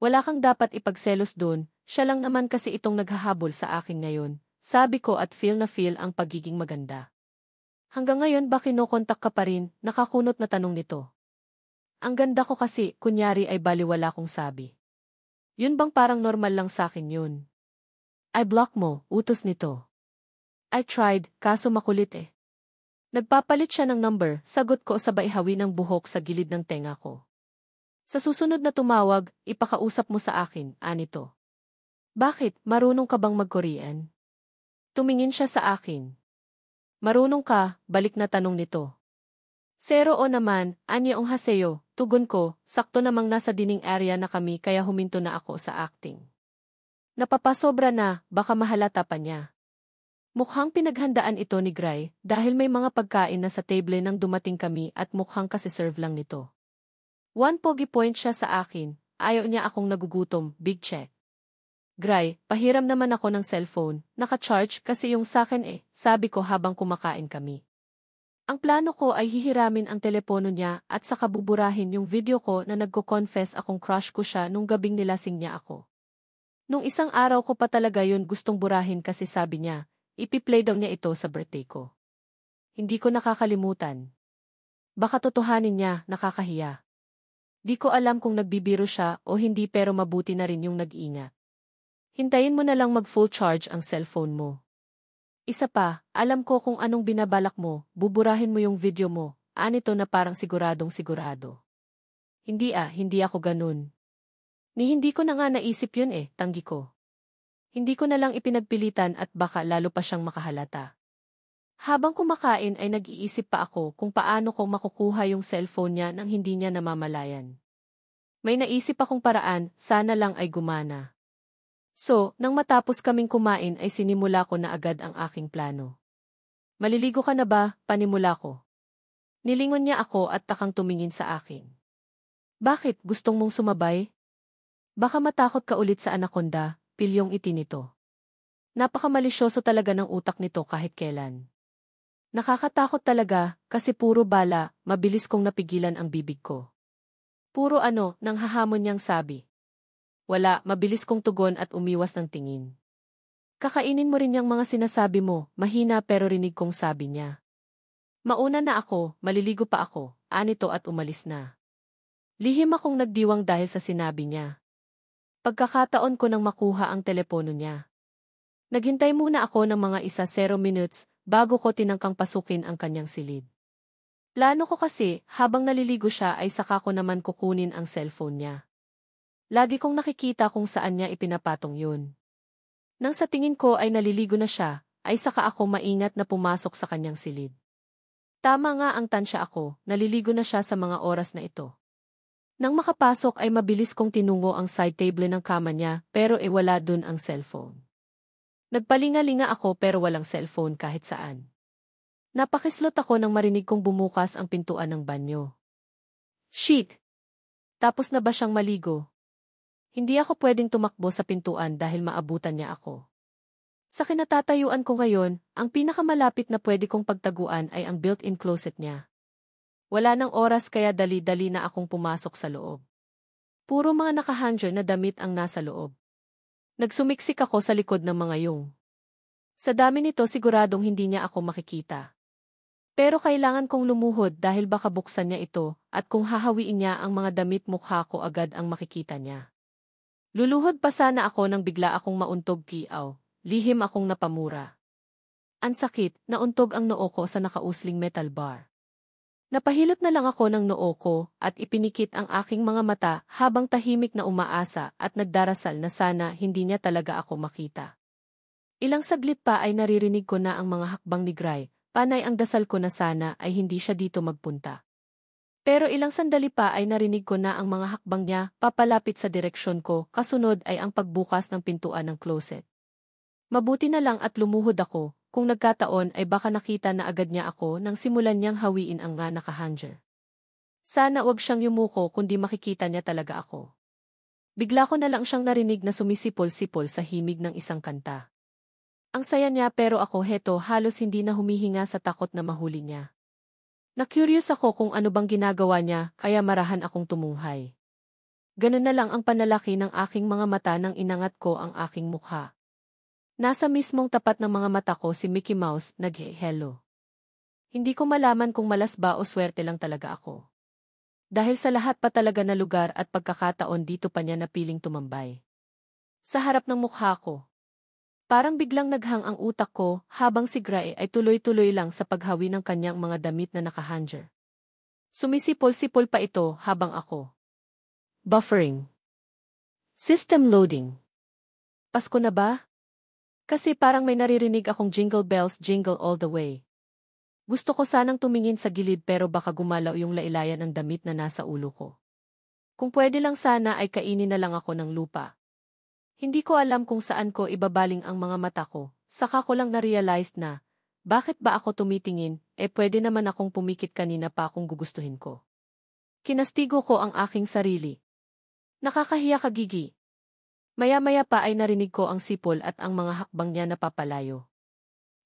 Speaker 2: Wala kang dapat ipagselos dun, siya lang naman kasi itong naghahabol sa akin ngayon, sabi ko at feel na feel ang pagiging maganda. Hanggang ngayon ba kinokontak ka pa rin, nakakunot na tanong nito. Ang ganda ko kasi, kunyari ay baliwala kong sabi. Yun bang parang normal lang sa akin yun? I block mo, utos nito. I tried, kaso makulit eh. Nagpapalit siya ng number, sagot ko sabay hawi ng buhok sa gilid ng tenga ko. Sa susunod na tumawag, ipakausap mo sa akin, anito. Bakit, marunong ka bang mag-Korean? Tumingin siya sa akin. Marunong ka, balik na tanong nito. Zero o naman, anyaong haseyo, tugon ko, sakto namang nasa dining area na kami kaya huminto na ako sa acting. Napapasobra na, baka mahalata pa niya. Mukhang pinaghandaan ito ni Gray dahil may mga pagkain na sa table nang dumating kami at mukhang kasi-serve lang nito. One pogi point siya sa akin, ayaw niya akong nagugutom, big check. Gray, pahiram naman ako ng cellphone, naka-charge kasi yung sakin sabi ko habang kumakain kami. Ang plano ko ay hihiramin ang telepono niya at saka buburahin yung video ko na nagko-confess akong crush ko siya nung gabing nilasing niya ako. Nung isang araw ko pa talaga yun gustong burahin kasi sabi niya, ipi-play daw niya ito sa birthday ko. Hindi ko nakakalimutan. Baka totohanin niya, nakakahiya. Di ko alam kung nagbibiro siya o hindi pero mabuti na rin yung nag-ingat. Hintayin mo na lang mag-full charge ang cellphone mo. Isa pa, alam ko kung anong binabalak mo, buburahin mo yung video mo, anito na parang siguradong sigurado. Hindi ako ganun. Hindi ko na nga naisip yun tanggi ko. Hindi ko na lang ipinagpilitan at baka lalo pa siyang makahalata. Habang kumakain ay nag-iisip pa ako kung paano ko makukuha yung cellphone niya nang hindi niya namamalayan. May naisip akong paraan, sana lang ay gumana. So, nang matapos kaming kumain ay sinimula ko na agad ang aking plano. Maliligo ka na ba? Panimula ko. Nilingon niya ako at takang tumingin sa akin. Bakit, gustong mong sumabay? Baka matakot ka ulit sa anaconda, pilyong itinito. Napakamalisyoso talaga ng utak nito kahit kailan. Nakakatakot talaga, kasi puro bala, mabilis kong napigilan ang bibig ko. Puro nang hahamon niyang sabi. Wala, mabilis kong tugon at umiwas ng tingin. Kakainin mo rin yung mga sinasabi mo, mahina pero rinig kong sabi niya. Mauna na ako, maliligo pa ako, anito at umalis na. Lihim akong nagdiwang dahil sa sinabi niya. Pagkakataon ko nang makuha ang telepono niya. Naghintay muna ako ng mga 0 minutes bago ko tinangkang pasukin ang kanyang silid. Plano ko kasi, habang naliligo siya ay saka ko naman kukunin ang cellphone niya. Lagi kong nakikita kung saan niya ipinapatong yun. Nang sa tingin ko ay naliligo na siya, ay saka ako maingat na pumasok sa kanyang silid. Tama nga ang tansya ako, naliligo na siya sa mga oras na ito. Nang makapasok ay mabilis kong tinungo ang side table ng kama niya pero wala dun ang cellphone. Nagpalinga-linga ako pero walang cellphone kahit saan. Napakislot ako nang marinig kong bumukas ang pintuan ng banyo. Shit! Tapos na ba siyang maligo? Hindi ako pwedeng tumakbo sa pintuan dahil maabutan niya ako. Sa kinatatayuan ko ngayon, ang pinakamalapit na pwede kong pagtaguan ay ang built-in closet niya. Wala nang oras kaya dali-dali na akong pumasok sa loob. Puro mga nakahanger na damit ang nasa loob. Nagsumiksik ako sa likod ng mga yung. Sa dami nito siguradong hindi niya ako makikita. Pero kailangan kong lumuhod dahil baka buksan niya ito at kung hahawiin niya ang mga damit mukha ko agad ang makikita niya. Luluhod pa sana ako nang bigla akong mauntog kiaw, lihim akong napamura. Ang sakit, nauntog ang noo ko sa nakausling metal bar. Napahilot na lang ako ng noo ko at ipinikit ang aking mga mata habang tahimik na umaasa at nagdarasal na sana hindi niya talaga ako makita. Ilang saglit pa ay naririnig ko na ang mga hakbang ni Gray, panay ang dasal ko na sana ay hindi siya dito magpunta. Pero ilang sandali pa ay narinig ko na ang mga hakbang niya papalapit sa direksyon ko, kasunod ay ang pagbukas ng pintuan ng closet. Mabuti na lang at lumuhod ako. Kung nagkataon ay baka nakita na agad niya ako nang simulan niyang hawiin ang nga nakahanger. Sana wag siyang yumuko kundi makikita niya talaga ako. Bigla ko na lang siyang narinig na sumisipol-sipol sa himig ng isang kanta. Ang saya niya pero ako halos hindi na humihinga sa takot na mahuli niya. Na-curious ako kung ano bang ginagawa niya kaya marahan akong tumunghay. Ganun na lang ang panalaki ng aking mga mata nang inangat ko ang aking mukha. Nasa mismong tapat ng mga mata ko si Mickey Mouse, nag-hello. Hindi ko malaman kung malas ba o swerte lang talaga ako. Dahil sa lahat pa talaga na lugar at pagkakataon dito pa niya napiling tumambay. Sa harap ng mukha ko. Parang biglang naghang ang utak ko habang si Gray ay tuloy-tuloy lang sa paghawi ng kanyang mga damit na nakahanger. Sumisipol-sipol pa ito habang ako. Buffering. System loading. Pasko na ba? Kasi parang may naririnig akong jingle bells jingle all the way. Gusto ko sanang tumingin sa gilid pero baka gumalaw yung lailayan ng damit na nasa ulo ko. Kung pwede lang sana ay kainin na lang ako ng lupa. Hindi ko alam kung saan ko ibabaling ang mga mata ko, saka ko lang na-realize na, bakit ba ako tumitingin, pwede naman akong pumikit kanina pa kung gugustuhin ko. Kinastigo ko ang aking sarili. Nakakahiya ka, Gigi. Maya-maya pa ay narinig ko ang sipol at ang mga hakbang niya na papalayo.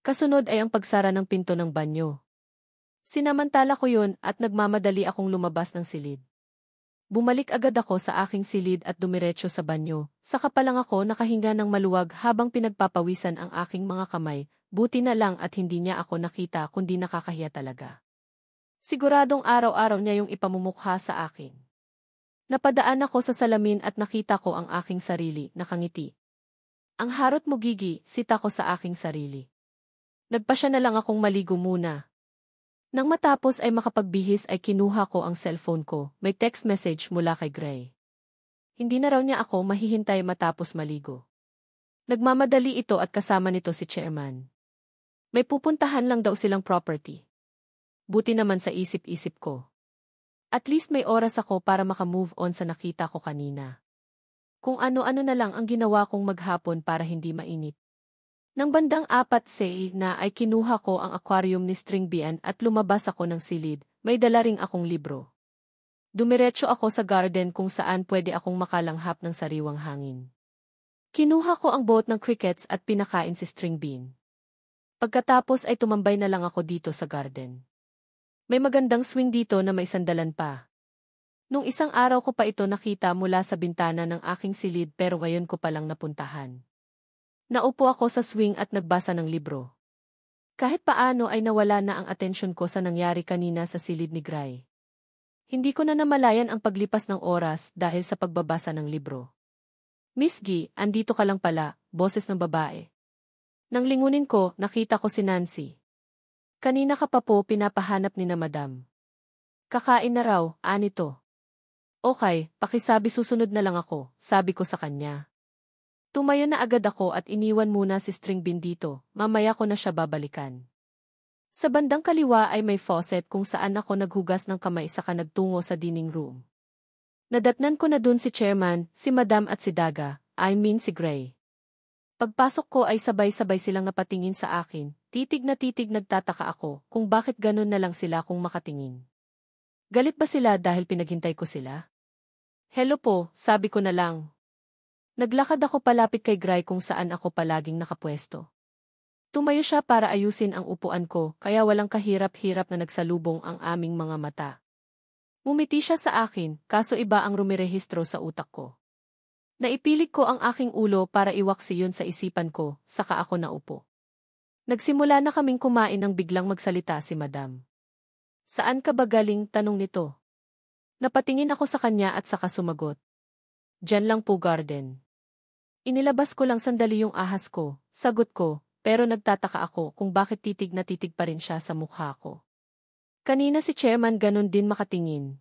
Speaker 2: Kasunod ay ang pagsara ng pinto ng banyo. Sinamantala ko yun at nagmamadali akong lumabas ng silid. Bumalik agad ako sa aking silid at dumiretso sa banyo. Saka pa lang ako nakahinga ng maluwag habang pinagpapawisan ang aking mga kamay. Buti na lang at hindi niya ako nakita kundi nakakahiya talaga. Siguradong araw-araw niya yung ipamumukha sa akin. Napadaan ako sa salamin at nakita ko ang aking sarili, nakangiti. Ang harot mo, Gigi, sita ko sa aking sarili. Nagpasya na lang akong maligo muna. Nang matapos ay makapagbihis ay kinuha ko ang cellphone ko, may text message mula kay Gray. Hindi na raw niya ako mahihintay matapos maligo. Nagmamadali ito at kasama nito si Chairman. May pupuntahan lang daw silang property. Buti naman sa isip-isip ko. At least may oras ako para makamove on sa nakita ko kanina. Kung ano-ano na lang ang ginawa kong maghapon para hindi mainit. Nang bandang 4 na ay kinuha ko ang aquarium ni Stringbean at lumabas ako ng silid, may dala ring akong libro. Dumiretso ako sa garden kung saan pwede akong makalanghap ng sariwang hangin. Kinuha ko ang boat ng crickets at pinakain si Stringbean. Pagkatapos ay tumambay na lang ako dito sa garden. May magandang swing dito na may sandalan pa. Nung isang araw ko pa ito nakita mula sa bintana ng aking silid pero ngayon ko palang napuntahan. Naupo ako sa swing at nagbasa ng libro. Kahit paano ay nawala na ang atensyon ko sa nangyari kanina sa silid ni Gray. Hindi ko na namalayan ang paglipas ng oras dahil sa pagbabasa ng libro. Miss G, andito ka lang pala, boses ng babae. Nang lingunin ko, nakita ko si Nancy. Kanina ka pa po pinapahanap ni na Madam. Kakain na raw, anito. Okay, pakisabi susunod na lang ako, sabi ko sa kanya. Tumayo na agad ako at iniwan muna si Stringbean dito, mamaya ko na siya babalikan. Sa bandang kaliwa ay may faucet kung saan ako naghugas ng kamay saka nagtungo sa dining room. Nadatnan ko na dun si Chairman, si Madam at si Daga, I mean si Gray. Pagpasok ko ay sabay-sabay silang napatingin sa akin, titig na titig nagtataka ako kung bakit ganun na lang sila kung makatingin. Galit ba sila dahil pinaghintay ko sila? Hello po, sabi ko na lang. Naglakad ako palapit kay Gray kung saan ako palaging nakapwesto. Tumayo siya para ayusin ang upuan ko kaya walang kahirap-hirap na nagsalubong ang aming mga mata. Ngumiti siya sa akin kaso iba ang rumirehistro sa utak ko. Naipilit ko ang aking ulo para iwaksi yun sa isipan ko, saka ako naupo. Nagsimula na kaming kumain nang biglang magsalita si Madam. Saan ka ba galing? Tanong nito. Napatingin ako sa kanya at saka sumagot. Diyan lang po garden. Inilabas ko lang sandali yung ahas ko, sagot ko, pero nagtataka ako kung bakit titig na titig pa rin siya sa mukha ko. Kanina si Chairman ganun din makatingin.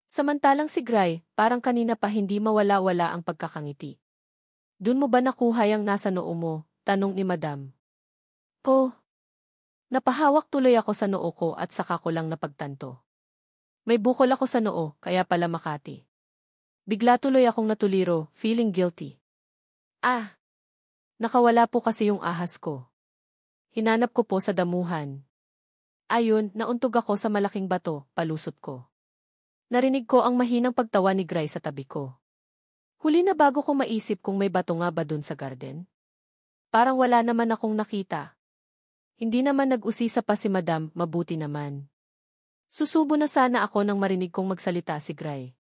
Speaker 2: Samantalang si Gray, parang kanina pa hindi mawala-wala ang pagkakangiti. Dun mo ba nakuha yung nasa noo mo? Tanong ni Madam. Ko. Napahawak tuloy ako sa noo ko at saka ko lang napagtanto. May bukol ako sa noo, kaya pala Makati. Bigla tuloy akong natuliro, feeling guilty. Nakawala po kasi yung ahas ko. Hinanap ko po sa damuhan. Ayun, nauntog ako sa malaking bato, palusot ko. Narinig ko ang mahinang pagtawa ni Gray sa tabi ko. Huli na bago ko maisip kung may bato nga ba dun sa garden. Parang wala naman akong nakita. Hindi naman nag-usisa pa si Madam, mabuti naman. Susubo na sana ako nang marinig kong magsalita si Gray.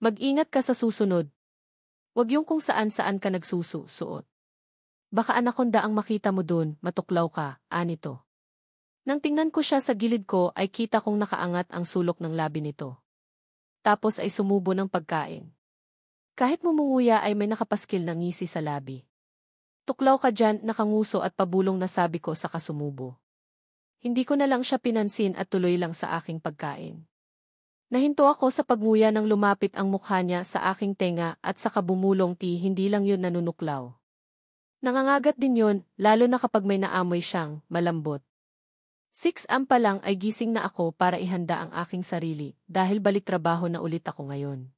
Speaker 2: Mag-ingat ka sa susunod. Huwag yung kung saan-saan ka nagsusuot. Baka anakonda ang makita mo dun, matuklaw ka, anito. Nang tingnan ko siya sa gilid ko ay kita kong nakaangat ang sulok ng labi nito. Tapos ay sumubo ng pagkain. Kahit mumunguya ay may nakapaskil na ngisi sa labi. Tuklaw ka dyan, nakanguso at pabulong na sabi ko sa kasumubo. Hindi ko na lang siya pinansin at tuloy lang sa aking pagkain. Nahinto ako sa pagnguya nang lumapit ang mukha niya sa aking tenga at saka bumulong hindi lang yun nanunuklaw. Nangangagat din yun, lalo na kapag may naamoy siyang malambot. 6 am pa lang ay gising na ako para ihanda ang aking sarili dahil balik trabaho na ulit ako ngayon.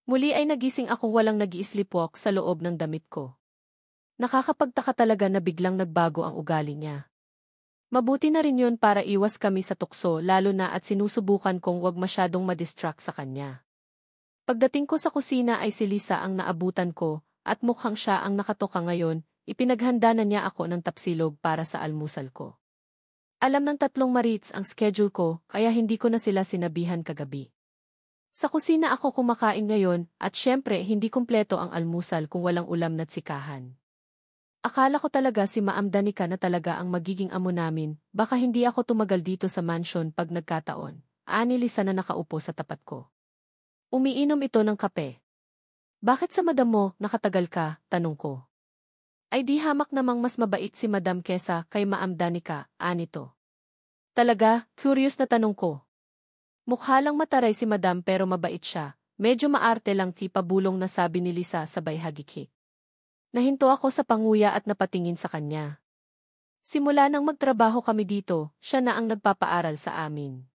Speaker 2: Muli ay nagising ako walang nag-i-sleepwalk sa loob ng damit ko. Nakakapagtaka talaga na biglang nagbago ang ugali niya. Mabuti na rin yun para iwas kami sa tukso lalo na at sinusubukan kong wag masyadong madistract sa kanya. Pagdating ko sa kusina ay si Lisa ang naabutan ko at mukhang siya ang nakatoka ngayon, ipinaghanda na niya ako ng tapsilog para sa almusal ko. Alam ng 3 marits ang schedule ko kaya hindi ko na sila sinabihan kagabi. Sa kusina ako kumakain ngayon at syempre hindi kumpleto ang almusal kung walang ulam na tsikahan. Akala ko talaga si Maam Danica na talaga ang magiging amo namin, baka hindi ako tumagal dito sa mansion pag nagkataon. Ani Lisa na nakaupo sa tapat ko. Umiinom ito ng kape. Bakit sa madam mo nakatagal ka? Tanong ko. Ay di hamak namang mas mabait si madam kesa kay Maam Danica, anito. Talaga, curious na tanong ko. Mukha lang mataray si madam pero mabait siya, medyo maarte lang pabulong na sabi ni Lisa sabay hagikik. Nahinto ako sa panguya at napatingin sa kanya. Simula nang magtrabaho kami dito, siya na ang nagpapaaral sa amin.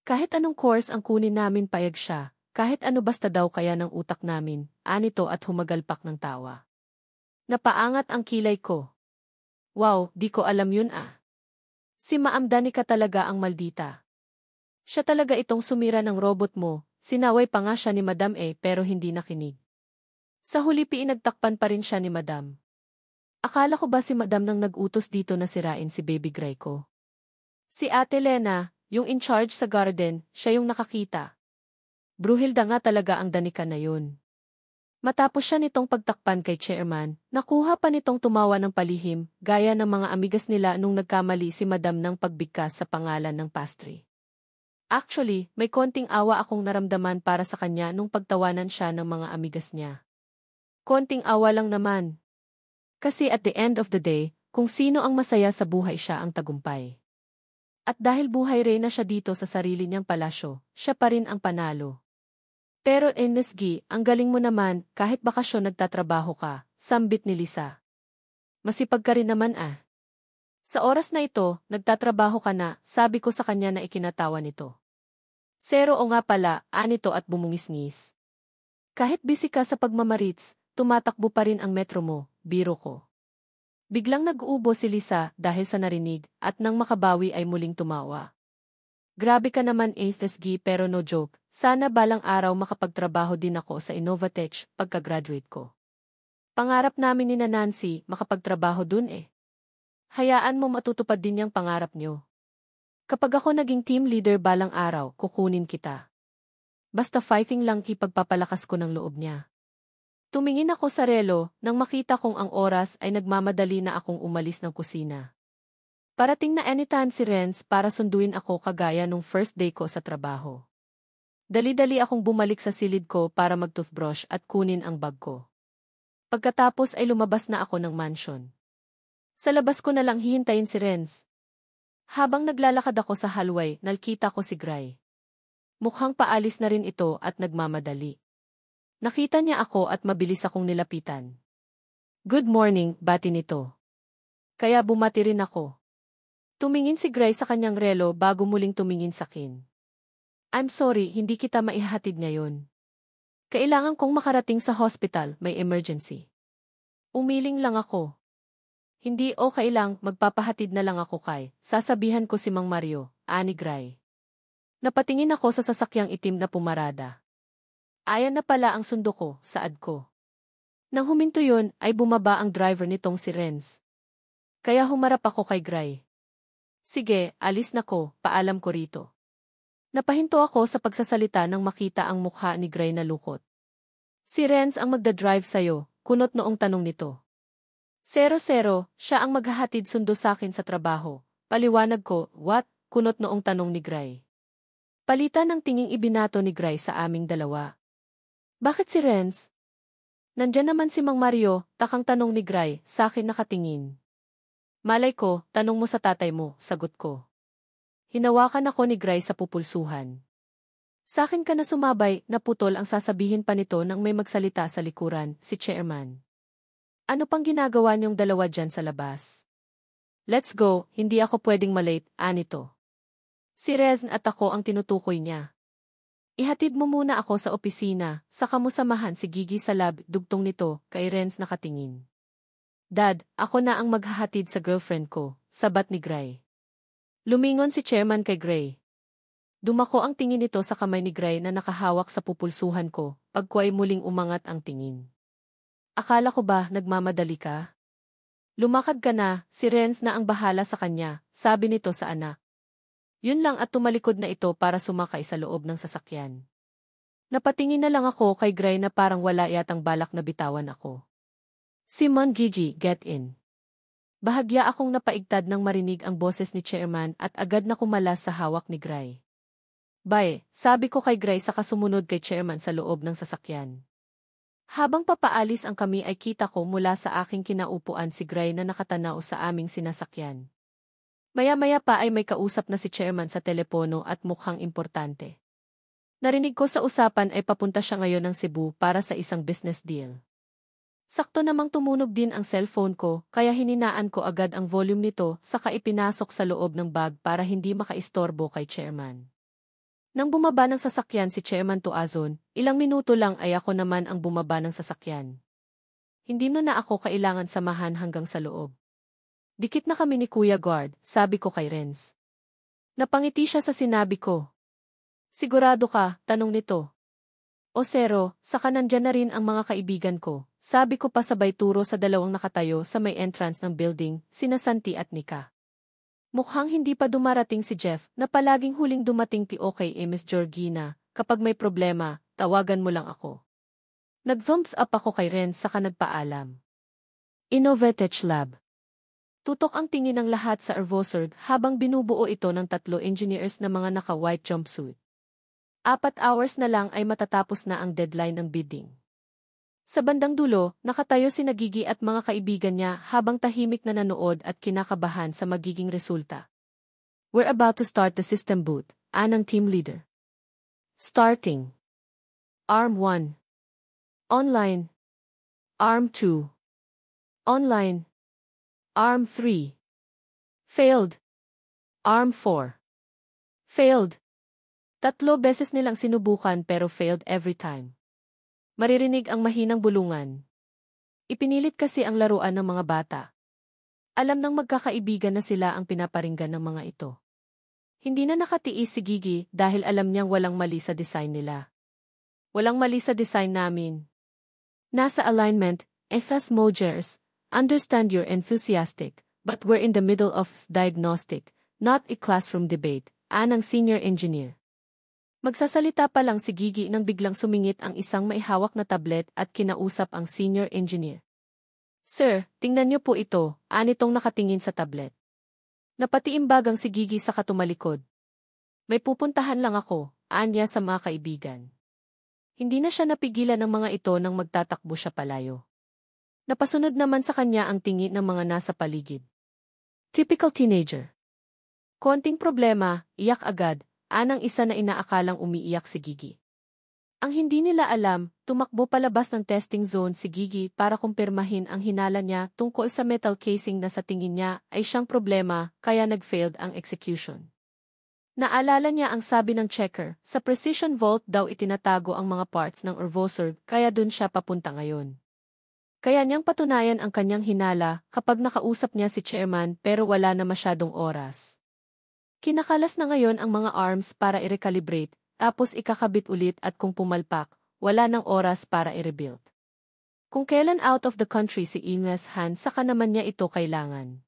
Speaker 2: Kahit anong course ang kunin namin payag siya, kahit ano basta daw kaya ng utak namin, anito at humagalpak ng tawa. Napaangat ang kilay ko. Wow, di ko alam yun ah. Si Maam Danica talaga ang maldita. Siya talaga itong sumira ng robot mo, sinaway pa nga siya ni Madam pero hindi nakinig. Sa huli pinagtakpan pa rin siya ni Madam. Akala ko ba si Madam nang nag-utos dito na sirain si Baby Gray ko? Si Ate Lena, yung in charge sa garden, siya yung nakakita. Bruhilda nga talaga ang Danica na yun. Matapos siya nitong pagtakpan kay chairman, nakuha pa nitong tumawa ng palihim, gaya ng mga amigas nila nung nagkamali si Madam ng pagbigkas sa pangalan ng pastry. Actually, may konting awa akong naramdaman para sa kanya nung pagtawanan siya ng mga amigas niya. Konting awa lang naman. Kasi at the end of the day, kung sino ang masaya sa buhay siya ang tagumpay. At dahil buhay reyna siya dito sa sarili niyang palasyo, siya pa rin ang panalo. Pero Nesgi, ang galing mo naman, kahit bakasyon nagtatrabaho ka, sambit ni Lisa. Masipag ka rin naman ah. Sa oras na ito, nagtatrabaho ka na, sabi ko sa kanya na ikinatawa nito. Zero o nga pala, anito at bumungis-ngis. Kahit busy ka sa pagmamarits, tumatakbo pa rin ang metro mo, biro ko. Biglang nag-uubo si Lisa dahil sa narinig at nang makabawi ay muling tumawa. Grabe ka naman Nesgi pero no joke, sana balang araw makapagtrabaho din ako sa Innovatech pagka-graduate ko. Pangarap namin ni Nancy makapagtrabaho dun eh. Hayaan mo matutupad din yung pangarap nyo. Kapag ako naging team leader balang araw, kukunin kita. Basta fighting lang ipagpapalakas ko ng loob niya. Tumingin ako sa relo nang makita kong ang oras ay nagmamadali na akong umalis ng kusina. Parating na anytime si Renz para sunduin ako kagaya nung first day ko sa trabaho. Dali-dali akong bumalik sa silid ko para mag-toothbrush at kunin ang bag ko. Pagkatapos ay lumabas na ako ng mansion. Sa labas ko na lang hihintayin si Renz. Habang naglalakad ako sa hallway, nakita ko si Gray. Mukhang paalis na rin ito at nagmamadali. Nakita niya ako at mabilis akong nilapitan. Good morning, bati nito. Kaya bumati rin ako. Tumingin si Gray sa kanyang relo bago muling tumingin sa akin. I'm sorry, hindi kita maihatid ngayon. Kailangan kong makarating sa hospital, may emergency. Umiling lang ako. Hindi okay lang, magpapahatid na lang ako kay, sasabihan ko si Mang Mario, ani Gray. Napatingin ako sa sasakyang itim na pumarada. Ayan na pala ang sundo ko, saad ko. Nang huminto yun, ay bumaba ang driver nitong si Renz. Kaya humarap ako kay Gray. Sige, alis na ko, paalam ko rito. Napahinto ako sa pagsasalita nang makita ang mukha ni Gray na lukot. Si Renz ang magdadrive sayo, kunot noong tanong nito. 00, siya ang maghahatid sundo sa akin sa trabaho. Paliwanag ko, what? Kunot noong tanong ni Gray. Palitan ng tinging ibinato ni Gray sa aming dalawa. Bakit si Renz? Nandyan naman si Mang Mario, takang tanong ni Gray, sa akin nakatingin. Malay ko, tanong mo sa tatay mo, sagot ko. Hinawakan ako ni Gray sa pupulsuhan. Sa akin ka na sumabay, naputol ang sasabihin pa nito nang may magsalita sa likuran, si Chairman. Ano pang ginagawa niyong dalawa dyan sa labas? Let's go, hindi ako pwedeng malate, anito. Si Rez at ako ang tinutukoy niya. Ihatid mo muna ako sa opisina, saka mo samahan si Gigi sa lab, dugtong nito, kay Renz nakatingin. Dad, ako na ang maghahatid sa girlfriend ko, sabat ni Gray. Lumingon si Chairman kay Gray. Dumako ang tingin nito sa kamay ni Gray na nakahawak sa pupulsuhan ko, pagkuay muling umangat ang tingin. Akala ko ba nagmamadali ka? Lumakad ka na, si Renz na ang bahala sa kanya, sabi nito sa anak. Yun lang at tumalikod na ito para sumakay sa loob ng sasakyan. Napatingin na lang ako kay Gray na parang wala yatang balak na bitawan ako. Simon Gigi, get in. Bahagya akong napaigtad nang marinig ang boses ni Chairman at agad na kumalas sa hawak ni Gray. Bye, sabi ko kay Gray saka sumunod kay Chairman sa loob ng sasakyan. Habang papaalis ang kami ay kita ko mula sa aking kinaupuan si Gray na nakatanaw sa aming sinasakyan. Maya-maya pa ay may kausap na si Chairman sa telepono at mukhang importante. Narinig ko sa usapan ay papunta siya ngayon ng Cebu para sa isang business deal. Sakto namang tumunog din ang cellphone ko kaya hininaan ko agad ang volume nito saka ipinasok sa loob ng bag para hindi makaistorbo kay Chairman. Nang bumaba ng sasakyan si Chairman Tuazon, ilang minuto lang ay ako naman ang bumaba ng sasakyan. Hindi mo na ako kailangan samahan hanggang sa loob. Dikit na kami ni Kuya Guard, sabi ko kay Renz. Napangiti siya sa sinabi ko. Sigurado ka, tanong nito. O Zero, saka nandyan na rin ang mga kaibigan ko, sabi ko pasabay turo sa dalawang nakatayo sa may entrance ng building, sina Santi at Nika. Mukhang hindi pa dumarating si Jeff na palaging huling dumating POK Miss Georgina, kapag may problema, tawagan mo lang ako. Nag-thumbs up ako kay Renz saka nagpaalam. Innovatech Lab. Tutok ang tingin ng lahat sa Arvosurd habang binubuo ito ng 3 engineers na mga naka-white jumpsuit. 4 hours na lang ay matatapos na ang deadline ng bidding. Sa bandang dulo, nakatayo si Gigi at mga kaibigan niya habang tahimik na nanood at kinakabahan sa magiging resulta. We're about to start the system boot, anang team leader. Starting. Arm 1. Online. Arm 2. Online. Arm 3. Failed. Arm 4. Failed. 3 beses nilang sinubukan pero failed every time. Maririnig ang mahinang bulungan. Ipinilit kasi ang laruan ng mga bata. Alam ng magkakaibigan na sila ang pinaparinggan ng mga ito. Hindi na nakatiis si Gigi dahil alam niyang walang mali sa design nila. Walang mali sa design namin. Nasa alignment, FS Mojers, understand you're enthusiastic, but we're in the middle of diagnostic, not a classroom debate, anang senior engineer. Magsasalita pa lang si Gigi nang biglang sumingit ang isang maihawak na tablet at kinausap ang senior engineer. Sir, tingnan niyo po ito, anitong nakatingin sa tablet. Napatiimbagang si Gigi sa katumalikod. May pupuntahan lang ako, anya sa mga kaibigan. Hindi na siya napigilan ng mga ito nang magtatakbo siya palayo. Napasunod naman sa kanya ang tingin ng mga nasa paligid. Typical teenager. Konting problema, iyak agad, anang isa na inaakalang umiiyak si Gigi. Ang hindi nila alam, tumakbo palabas ng testing zone si Gigi para kumpirmahin ang hinala niya tungkol sa metal casing na sa tingin niya ay siyang problema kaya nag-failed ang execution. Naalala niya ang sabi ng checker, sa precision vault daw itinatago ang mga parts ng Arvosurd kaya dun siya papunta ngayon. Kaya niyang patunayan ang kanyang hinala kapag nakausap niya si chairman pero wala na masyadong oras. Kinakalas na ngayon ang mga arms para i-recalibrate, tapos ikakabit ulit at kung pumalpak, wala nang oras para i-rebuild. Kung kailan out of the country si Ines Han saka naman niya ito kailangan.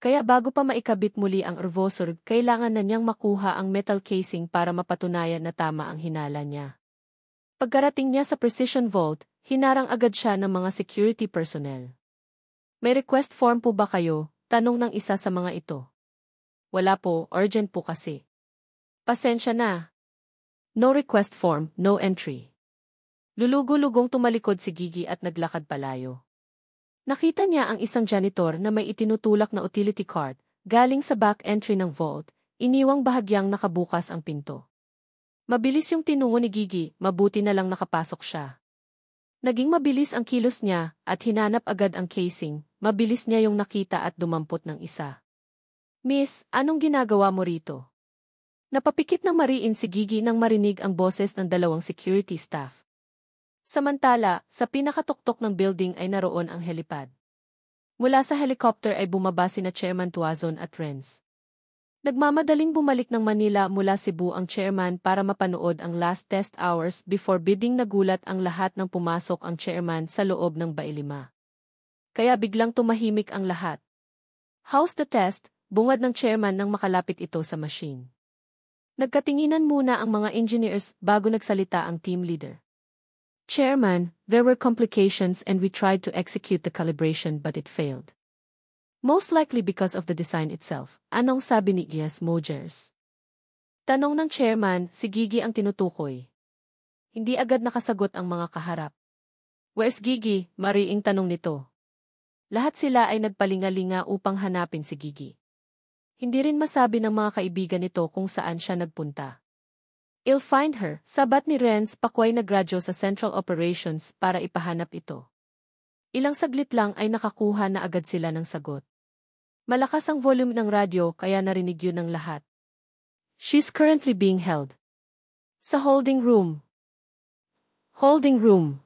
Speaker 2: Kaya bago pa maikabit muli ang Arvosurd, kailangan na niyang makuha ang metal casing para mapatunayan na tama ang hinala niya. Pagkarating niya sa precision vault, hinarang agad siya ng mga security personnel. May request form po ba kayo? Tanong ng isa sa mga ito. Wala po, urgent po kasi. Pasensya na. No request form, no entry. Lulugo-lugong tumalikod si Gigi at naglakad palayo. Nakita niya ang isang janitor na may itinutulak na utility cart, galing sa back entry ng vault, iniwang bahagyang nakabukas ang pinto. Mabilis yung tinungo ni Gigi, mabuti na lang nakapasok siya. Naging mabilis ang kilos niya, at hinanap agad ang casing, mabilis niya yung nakita at dumampot ng isa. Miss, anong ginagawa mo rito? Napapikit ng mariin si Gigi nang marinig ang boses ng dalawang security staff. Samantala, sa pinakatuktok ng building ay naroon ang helipad. Mula sa helicopter ay bumaba sina Chairman Tuazon at Renz. Nagmamadaling bumalik ng Manila mula Cebu ang chairman para mapanood ang last test hours before bidding nagulat ang lahat ng pumasok ang chairman sa loob ng bailima. Kaya biglang tumahimik ang lahat. How's the test? Bungad ng chairman nang makalapit ito sa machine. Nagkatinginan muna ang mga engineers bago nagsalita ang team leader. Chairman, there were complications and we tried to execute the calibration but it failed. Most likely because of the design itself. Anong sabi ni Ias Mojers? Tanong ng chairman, si Gigi ang tinutukoy. Hindi agad nakasagot ang mga kaharap. Where's Gigi? Mariing tanong nito. Lahat sila ay nagpalingalinga upang hanapin si Gigi. Hindi rin masabi ng mga kaibigan nito kung saan siya nagpunta. I'll find her, sabat ni Renz pakway na gradyo sa Central Operations para ipahanap ito. Ilang saglit lang ay nakakuha na agad sila ng sagot. Malakas ang volume ng radyo kaya narinig yun ng lahat. She's currently being held. Sa holding room. Holding room.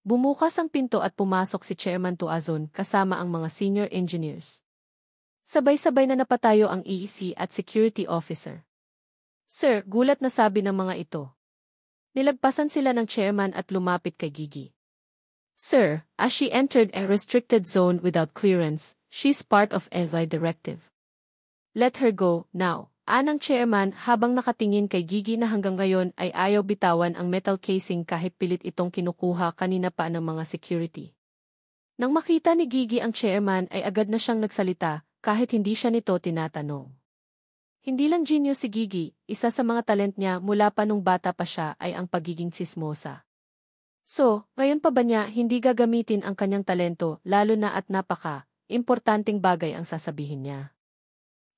Speaker 2: Bumukas ang pinto at pumasok si Chairman Tuazon kasama ang mga senior engineers. Sabay-sabay na napatayo ang EEC at security officer. Sir, gulat na sabi ng mga ito. Nilagpasan sila ng chairman at lumapit kay Gigi. Sir, as she entered a restricted zone without clearance, she's part of EVI directive. Let her go, now. Anang chairman habang nakatingin kay Gigi na hanggang ngayon ay ayaw bitawan ang metal casing kahit pilit itong kinukuha kanina pa ng mga security. Nang makita ni Gigi ang chairman ay agad na siyang nagsalita kahit hindi siya nito tinatanong. Hindi lang genius si Gigi, isa sa mga talent niya mula pa nung bata pa siya ay ang pagiging tsismosa. So, ngayon pa ba niya hindi gagamitin ang kanyang talento lalo na at importanteng bagay ang sasabihin niya?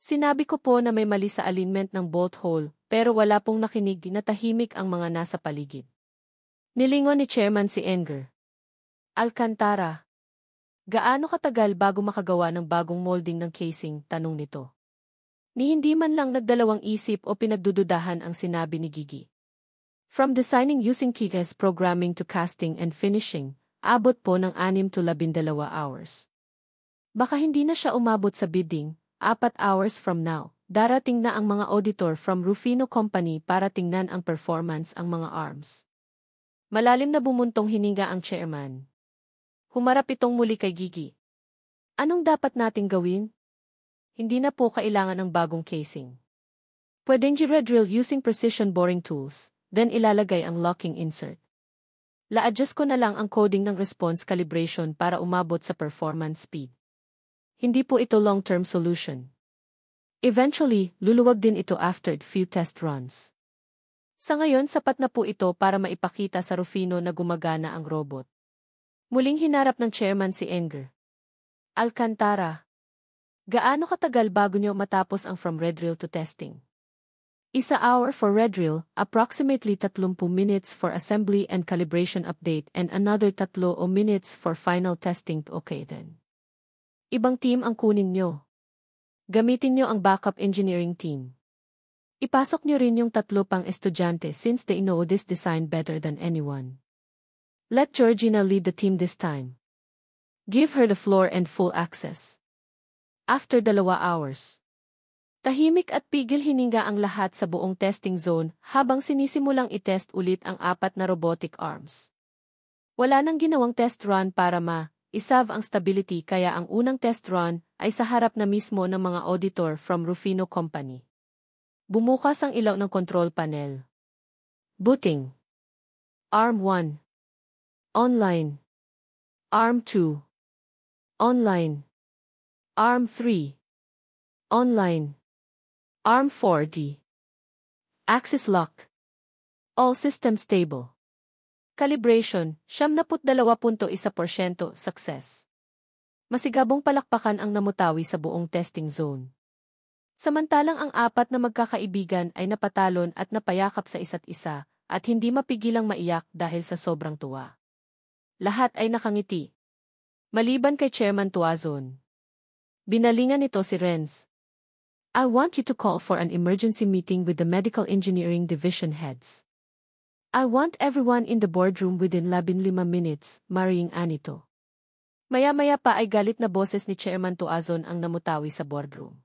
Speaker 2: Sinabi ko po na may mali sa alignment ng bolt hole pero wala pong nakinig na tahimik ang mga nasa paligid. Nilingon ni Chairman si Enger. Alcantara. Gaano katagal bago makagawa ng bagong molding ng casing? Tanong nito. Ni hindi man lang nagdalawang isip o pinagdududahan ang sinabi ni Gigi. From designing using Kiges programming to casting and finishing, abot po ng 6 to 12 hours. Baka hindi na siya umabot sa bidding, 4 hours from now, darating na ang mga auditor from Rufino Company para tingnan ang performance ang mga arms. Malalim na bumuntong hininga ang chairman. Humarap itong muli kay Gigi. Anong dapat nating gawin? Hindi na po kailangan ng bagong casing. Pwedeng i-redrill using precision boring tools, then ilalagay ang locking insert. La-adjust ko na lang ang coding ng response calibration para umabot sa performance speed. Hindi po ito long-term solution. Eventually, luluwag din ito after few test runs. Sa ngayon sapat na po ito para maipakita sa Rufino na gumagana ang robot. Muling hinarap ng chairman si Enger. Alcantara. Gaano katagal bago nyo matapos ang from red drill to testing? 1 hour for red drill, approximately 30 minutes for assembly and calibration update and another 3 minutes for final testing. Okay then. Ibang team ang kunin nyo. Gamitin nyo ang backup engineering team. Ipasok nyo rin yung 3 pang estudyante since they know this design better than anyone. Let Georgina lead the team this time. Give her the floor and full access. After 2 hours. Tahimik at pigil hininga ang lahat sa buong testing zone habang sinisimulang itest ulit ang 4 na robotic arms. Wala nang ginawang test run para ma-isave ang stability kaya ang unang test run ay sa harap na mismo ng mga auditor from Rufino Company. Bumukas ang ilaw ng control panel. Booting. Arm 1. Online. Arm 2. Online. Arm 3. Online. Arm 4D. Axis lock. All systems stable. Calibration, 72.1% success. Masigabong palakpakan ang namutawi sa buong testing zone. Samantalang ang apat na magkakaibigan ay napatalon at napayakap sa isa't isa, at hindi mapigilang maiyak dahil sa sobrang tuwa. Lahat ay nakangiti. Maliban kay Chairman Tuazon. Binalingan nito si Renz. I want you to call for an emergency meeting with the Medical Engineering Division heads. I want everyone in the boardroom within 15 minutes, Maring Anito. Maya-maya pa ay galit na boses ni Chairman Tuazon ang namutawi sa boardroom.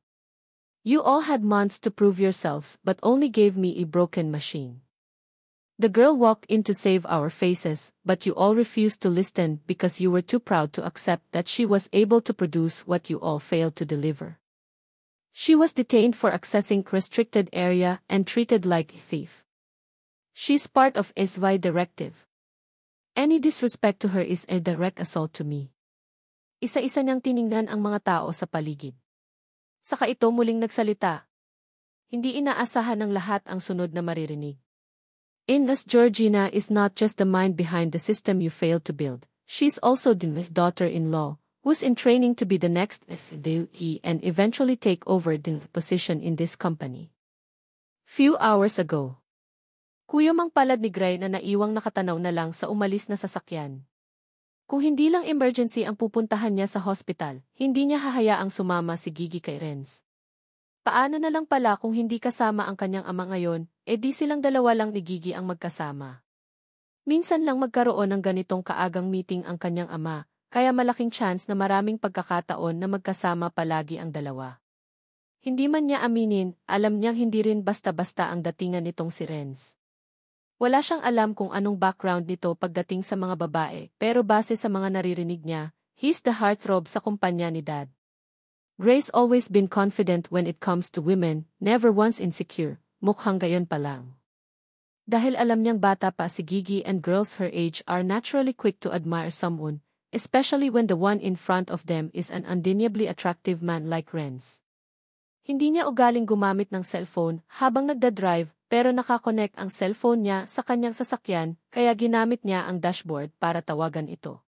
Speaker 2: You all had months to prove yourselves but only gave me a broken machine. The girl walked in to save our faces, but you all refused to listen because you were too proud to accept that she was able to produce what you all failed to deliver. She was detained for accessing restricted area and treated like a thief. She's part of SY directive. Any disrespect to her is a direct assault to me. Isa-isa niyang tiningnan ang mga tao sa paligid. Saka ito muling nagsalita. Hindi inaasahan ng lahat ang sunod na maririnig. Inlas Georgina is not just the mind behind the system you failed to build. She's also the daughter-in-law, who's in training to be the next FDE and eventually take over the position in this company. Few hours ago. Kuyom ang palad ni Gray na naiwang nakatanaw na lang sa umalis na sasakyan. Kung hindi lang emergency ang pupuntahan niya sa hospital, hindi niya hahayaang sumama si Gigi kay Renz. Paano na lang pala kung hindi kasama ang kanyang ama ngayon, di silang dalawa lang ni Gigi ang magkasama. Minsan lang magkaroon ng ganitong kaagang meeting ang kanyang ama, kaya malaking chance na maraming pagkakataon na magkasama palagi ang dalawa. Hindi man niya aminin, alam niyang hindi rin basta-basta ang datingan nitong si Renz. Wala siyang alam kung anong background nito pagdating sa mga babae, pero base sa mga naririnig niya, he's the heartthrob sa kumpanya ni Dad. Gray's always been confident when it comes to women, never once insecure, mukhang gayon pa lang. Dahil alam niyang bata pa si Gigi and girls her age are naturally quick to admire someone, especially when the one in front of them is an undeniably attractive man like Renz. Hindi niya ugaling gumamit ng cellphone habang nagdadrive, pero nakakonect ang cellphone niya sa kanyang sasakyan, kaya ginamit niya ang dashboard para tawagan ito.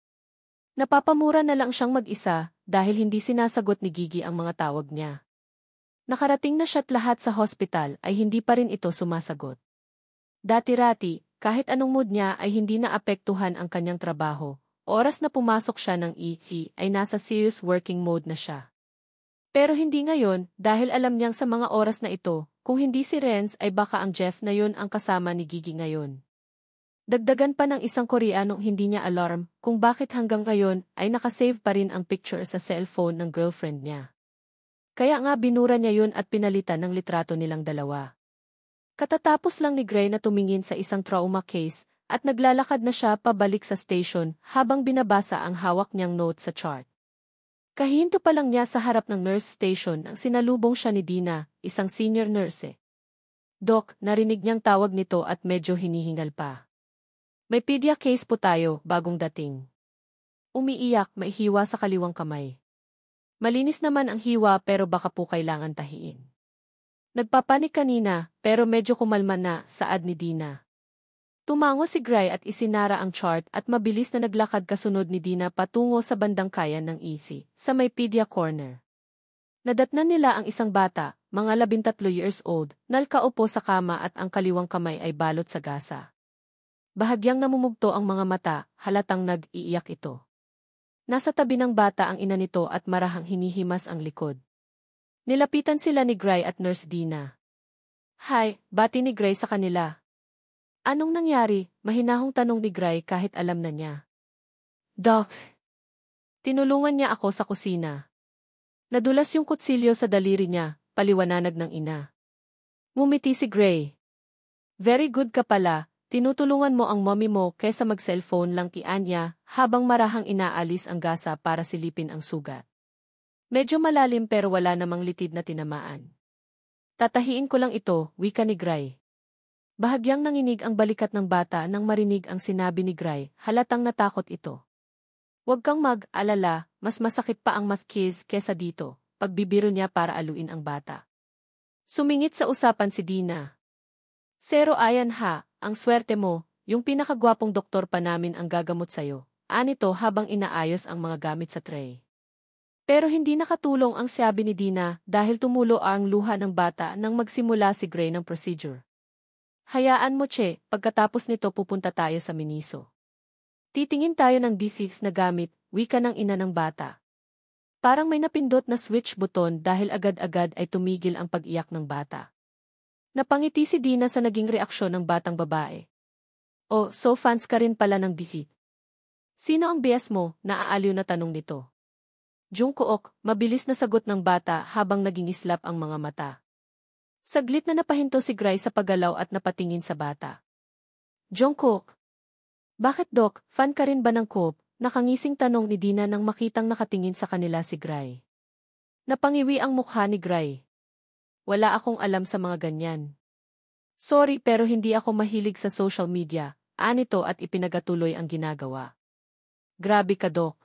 Speaker 2: Napapamura na lang siyang mag-isa dahil hindi sinasagot ni Gigi ang mga tawag niya. Nakarating na siya't lahat sa hospital ay hindi pa rin ito sumasagot. Dati-rati, kahit anong mood niya ay hindi naapektuhan ang kanyang trabaho. Oras na pumasok siya ng EE ay nasa serious working mode na siya. Pero hindi ngayon dahil alam niyang sa mga oras na ito, kung hindi si Renz ay baka ang Jeff na yun ang kasama ni Gigi ngayon. Dagdagan pa ng isang Koreanong hindi niya alarm kung bakit hanggang ngayon ay nakasave pa rin ang picture sa cellphone ng girlfriend niya. Kaya nga binura niya yun at pinalitan ng litrato nilang dalawa. Katatapos lang ni Gray na tumingin sa isang trauma case at naglalakad na siya pabalik sa station habang binabasa ang hawak niyang note sa chart. Kahinto pa lang niya sa harap ng nurse station nang sinalubong siya ni Dina, isang senior nurse. Doc, narinig niyang tawag nito at medyo hinihingal pa. May pedia case po tayo, bagong dating. Umiiyak, may hiwa sa kaliwang kamay. Malinis naman ang hiwa pero baka po kailangan tahiin. Nagpapanik kanina pero medyo kumalma na, saad ni Dina. Tumango si Gray at isinara ang chart at mabilis na naglakad kasunod ni Dina patungo sa bandang kayan ng EC, sa may pedia corner. Nadatnan nila ang isang bata, mga 13 years old, nalkaupo sa kama at ang kaliwang kamay ay balot sa gasa. Bahagyang namumugto ang mga mata, halatang nag-iiyak ito. Nasa tabi ng bata ang ina nito at marahang hinihimas ang likod. Nilapitan sila ni Gray at Nurse Dina. Hi, bati ni Gray sa kanila. Anong nangyari? Mahinahong tanong ni Gray kahit alam na niya. Doc. Tinulungan niya ako sa kusina. Nadulas yung kutsilyo sa daliri niya, paliwanag ng ina. Ngumiti si Gray. Very good ka pala, tinutulungan mo ang mommy mo kaysa mag-cellphone lang kian niya habang marahang inaalis ang gasa para silipin ang sugat. Medyo malalim pero wala namang litid na tinamaan. Tatahiin ko lang ito, wika ni Gray. Bahagyang nanginig ang balikat ng bata nang marinig ang sinabi ni Gray, halatang natakot ito. Huwag kang mag-alala, mas masakit pa ang math quiz kesa dito, pagbibiro niya para aluin ang bata. Sumingit sa usapan si Dina. Zero ayan ha, ang swerte mo, yung pinakagwapong doktor pa namin ang gagamot sa'yo. Anito habang inaayos ang mga gamit sa tray. Pero hindi nakatulong ang sabi ni Dina dahil tumulo ang luha ng bata nang magsimula si Gray ng procedure. Hayaan mo, Che, pagkatapos nito pupunta tayo sa Miniso. Titingin tayo ng defects na gamit, wika ng ina ng bata. Parang may napindot na switch button dahil agad-agad ay tumigil ang pag-iyak ng bata. Napangiti si Dina sa naging reaksyon ng batang babae. Oh, so fans ka rin pala ng defeat. Sino ang bias mo? Naaaliw na tanong nito. Jungkook, mabilis na sagot ng bata habang nagingislap ang mga mata. Saglit na napahinto si Gray sa paggalaw at napatingin sa bata. Jungkook. Bakit Dok, fan ka rin ba ng Coop? Nakangising tanong ni Dina nang makitang nakatingin sa kanila si Gray. Napangiwi ang mukha ni Gray. Wala akong alam sa mga ganyan. Sorry pero hindi ako mahilig sa social media, anito at ipinagatuloy ang ginagawa. Grabe ka Dok.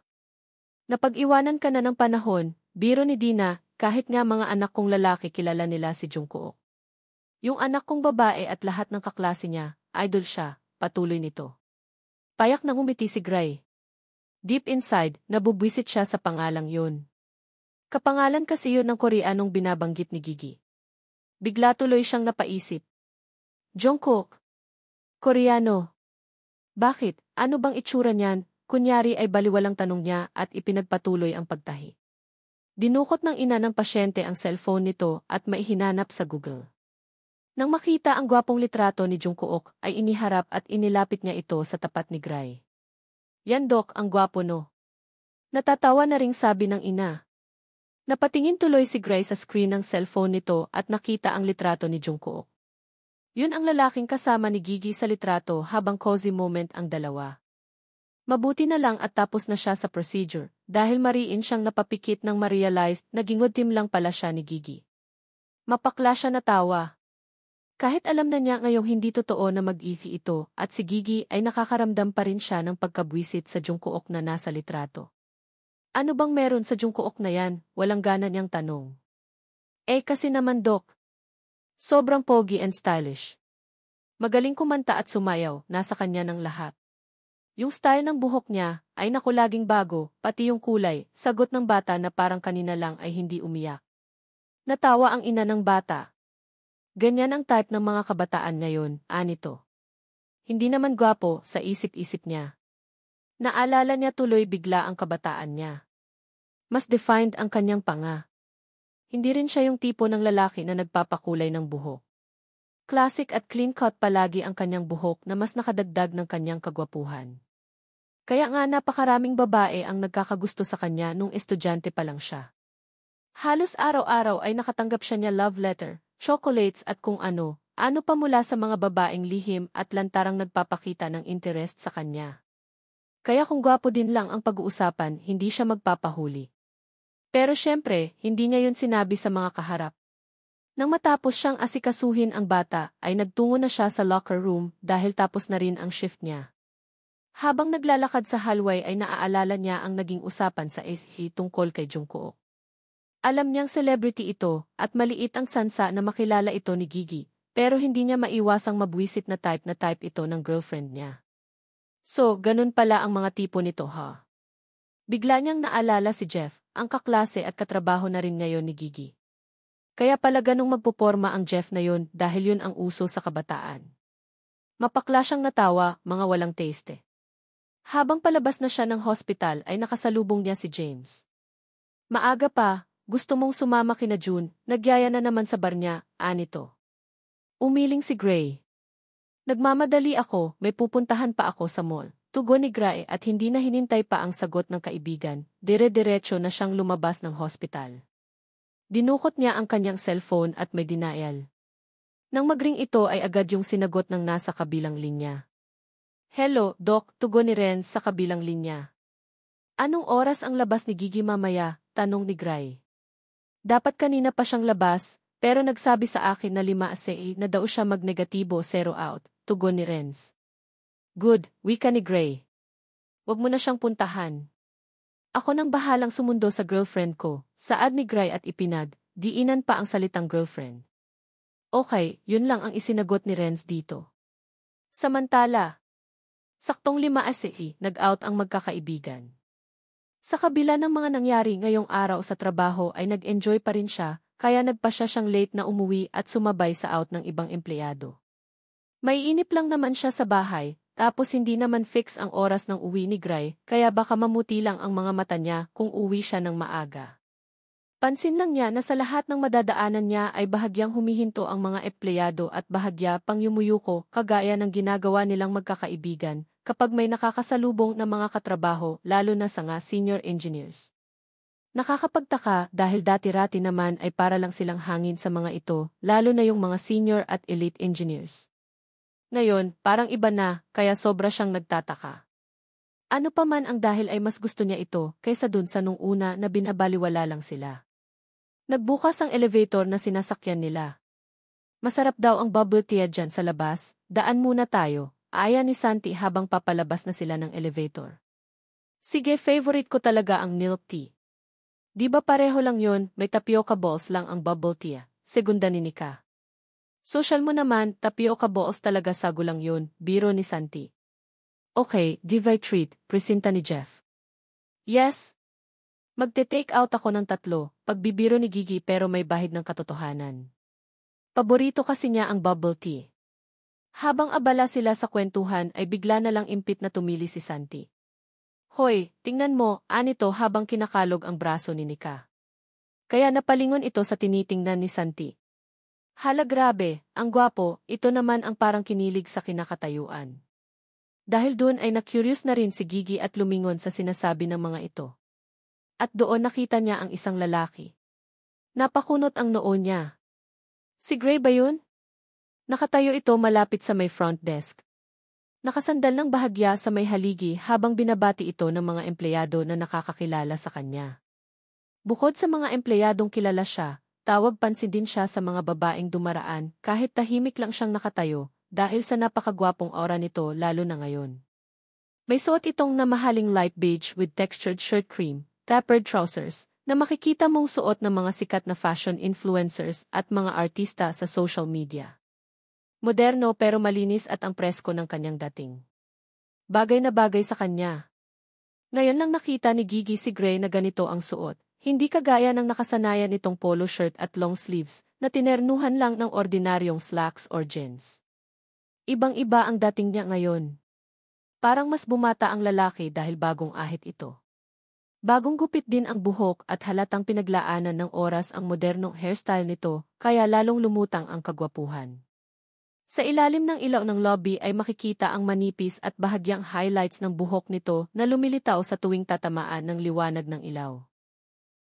Speaker 2: Napag-iwanan ka na ng panahon, biro ni Dina, kahit nga mga anak kong lalaki kilala nila si Jungkook. Yung anak kong babae at lahat ng kaklase niya, idol siya, patuloy nito. Payak nang umiti si Gray. Deep inside, nabubwisit siya sa pangalang yun. Kapangalan kasi yun ng Koreanong binabanggit ni Gigi. Bigla tuloy siyang napaisip. Jungkook. Koreano. Bakit? Ano bang itsura niyan? Kunyari ay baliwalang tanong niya at ipinagpatuloy ang pagtahi. Dinukot ng ina ng pasyente ang cellphone nito at maihinanap sa Google. Nang makita ang gwapong litrato ni Jungkook ay iniharap at inilapit niya ito sa tapat ni Gray. Yan Dok, ang gwapo no. Natatawa na ring sabi ng ina. Napatingin tuloy si Gray sa screen ng cellphone nito at nakita ang litrato ni Jungkook. Yun ang lalaking kasama ni Gigi sa litrato habang cozy moment ang dalawa. Mabuti na lang at tapos na siya sa procedure dahil mariin siyang napapikit nang ma-realized na gingutim lang pala siya ni Gigi. Mapakla siya na tawa. Kahit alam na niya ngayong hindi totoo na mag-ifi ito at si Gigi ay nakakaramdam pa rin siya ng pagkabwisit sa Jungkook na nasa litrato. Ano bang meron sa Jungkook na yan? Walang gana niyang tanong. Kasi naman Dok. Sobrang pogi and stylish. Magaling kumanta at sumayaw, nasa kanya ng lahat. Yung style ng buhok niya ay naku laging bago, pati yung kulay, sagot ng bata na parang kanina lang ay hindi umiyak. Natawa ang ina ng bata. Ganyan ang type ng mga kabataan ngayon, anito. Hindi naman gwapo sa isip-isip niya. Naalala niya tuloy bigla ang kabataan niya. Mas defined ang kanyang panga. Hindi rin siya yung tipo ng lalaki na nagpapakulay ng buhok. Classic at clean-cut palagi ang kanyang buhok na mas nakadagdag ng kanyang kagwapuhan. Kaya nga napakaraming babae ang nagkakagusto sa kanya nung estudyante pa lang siya. Halos araw-araw ay nakatanggap siya niya love letter, chocolates at kung ano pa mula sa mga babaeng lihim at lantarang nagpapakita ng interest sa kanya. Kaya kung gwapo din lang ang pag-uusapan, hindi siya magpapahuli. Pero syempre, hindi niya yun sinabi sa mga kaharap. Nang matapos siyang asikasuhin ang bata, ay nagtungo na siya sa locker room dahil tapos na rin ang shift niya. Habang naglalakad sa hallway ay naaalala niya ang naging usapan sa SE tungkol kay Jungkook. Alam niyang celebrity ito at maliit ang sansa na makilala ito ni Gigi, pero hindi niya maiwasang mabwisit na type ito ng girlfriend niya. So, ganun pala ang mga tipo nito ha. Bigla niyang naalala si Jeff, ang kaklase at katrabaho na rin ngayon ni Gigi. Kaya pala ganung magpuporma ang Jeff na yun dahil yun ang uso sa kabataan. Mapakla siyang natawa, mga walang taste. Habang palabas na siya ng hospital ay nakasalubong niya si James. Maaga pa, gusto mong sumama kina June, nagyaya na naman sa bar niya, anito. Umiling si Gray. Nagmamadali ako, may pupuntahan pa ako sa mall. Tugon ni Gray at hindi na hinintay pa ang sagot ng kaibigan, dire-diretso na siyang lumabas ng hospital. Dinukot niya ang kanyang cellphone at may denial. Nang magring ito ay agad yung sinagot ng nasa kabilang linya. Hello, Doc, tugon ni Renz sa kabilang linya. Anong oras ang labas ni Gigi mamaya? Tanong ni Gray. Dapat kanina pa siyang labas, pero nagsabi sa akin na 5 na daw siya magnegatibo 0 out, tugon ni Renz. Good, wika ni Gray. Huwag mo na siyang puntahan. Ako nang bahalang sumundo sa girlfriend ko, saad ni Gray at ipinag, diinan pa ang salitang girlfriend. Okay, yun lang ang isinagot ni Renz dito. Samantala, Saktong 5 nag-out ang magkakaibigan. Sa kabila ng mga nangyari ngayong araw sa trabaho ay nag-enjoy pa rin siya, kaya nagpa siya siyang late na umuwi at sumabay sa out ng ibang empleyado. Maiinip lang naman siya sa bahay, tapos hindi naman fix ang oras ng uwi ni Gray, kaya baka mamuti lang ang mga mata niya kung uwi siya ng maaga. Pansin lang niya na sa lahat ng madadaanan niya ay bahagyang humihinto ang mga empleyado at bahagya pang yumuyuko kagaya ng ginagawa nilang magkakaibigan kapag may nakakasalubong na mga katrabaho lalo na sa nga senior engineers. Nakakapagtaka dahil dati-rati naman ay para lang silang hangin sa mga ito, lalo na yung mga senior at elite engineers. Ngayon, parang iba na, kaya sobra siyang nagtataka. Ano pa man ang dahil ay mas gusto niya ito kaysa dun sa nung una na binabaliwala lang sila. Nagbukas ang elevator na sinasakyan nila. Masarap daw ang bubble tea dyan sa labas, daan muna tayo, aya ni Santi habang papalabas na sila ng elevator. Sige, favorite ko talaga ang milk tea. Di ba pareho lang yun, may tapioca balls lang ang bubble tea, segunda ni Nika. Social mo naman, tapioca balls talaga sago lang yun, biro ni Santi. Okay, divide treat, presenta ni Jeff. Yes. Magte-take out ako ng 3, pagbibiro ni Gigi pero may bahid ng katotohanan. Paborito kasi niya ang bubble tea. Habang abala sila sa kwentuhan ay bigla na lang impit na tumili si Santi. Hoy, tingnan mo, anito habang kinakalog ang braso ni Nika. Kaya napalingon ito sa tinitingnan ni Santi. Hala grabe, ang gwapo, ito naman ang parang kinilig sa kinakatayuan. Dahil doon ay na-curious na rin si Gigi at lumingon sa sinasabi ng mga ito. At doon nakita niya ang isang lalaki. Napakunot ang noo niya. Si Gray ba yun? Nakatayo ito malapit sa may front desk. Nakasandal ng bahagya sa may haligi habang binabati ito ng mga empleyado na nakakakilala sa kanya. Bukod sa mga empleyadong kilala siya, tawag pansin din siya sa mga babaeng dumaraan kahit tahimik lang siyang nakatayo dahil sa napakagwapong aura nito lalo na ngayon. May suot itong namahaling light beige with textured shirt cream, tapered trousers, na makikita mong suot ng mga sikat na fashion influencers at mga artista sa social media. Moderno pero malinis at ang presko ng kanyang dating. Bagay na bagay sa kanya. Ngayon lang nakita ni Gigi si Gray na ganito ang suot. Hindi kagaya ng nakasanayan itong polo shirt at long sleeves na tinernuhan lang ng ordinaryong slacks or jeans. Ibang-iba ang dating niya ngayon. Parang mas bumata ang lalaki dahil bagong ahit ito. Bagong gupit din ang buhok at halatang pinaglaanan ng oras ang modernong hairstyle nito kaya lalong lumutang ang kagwapuhan. Sa ilalim ng ilaw ng lobby ay makikita ang manipis at bahagyang highlights ng buhok nito na lumilitaw sa tuwing tatamaan ng liwanag ng ilaw.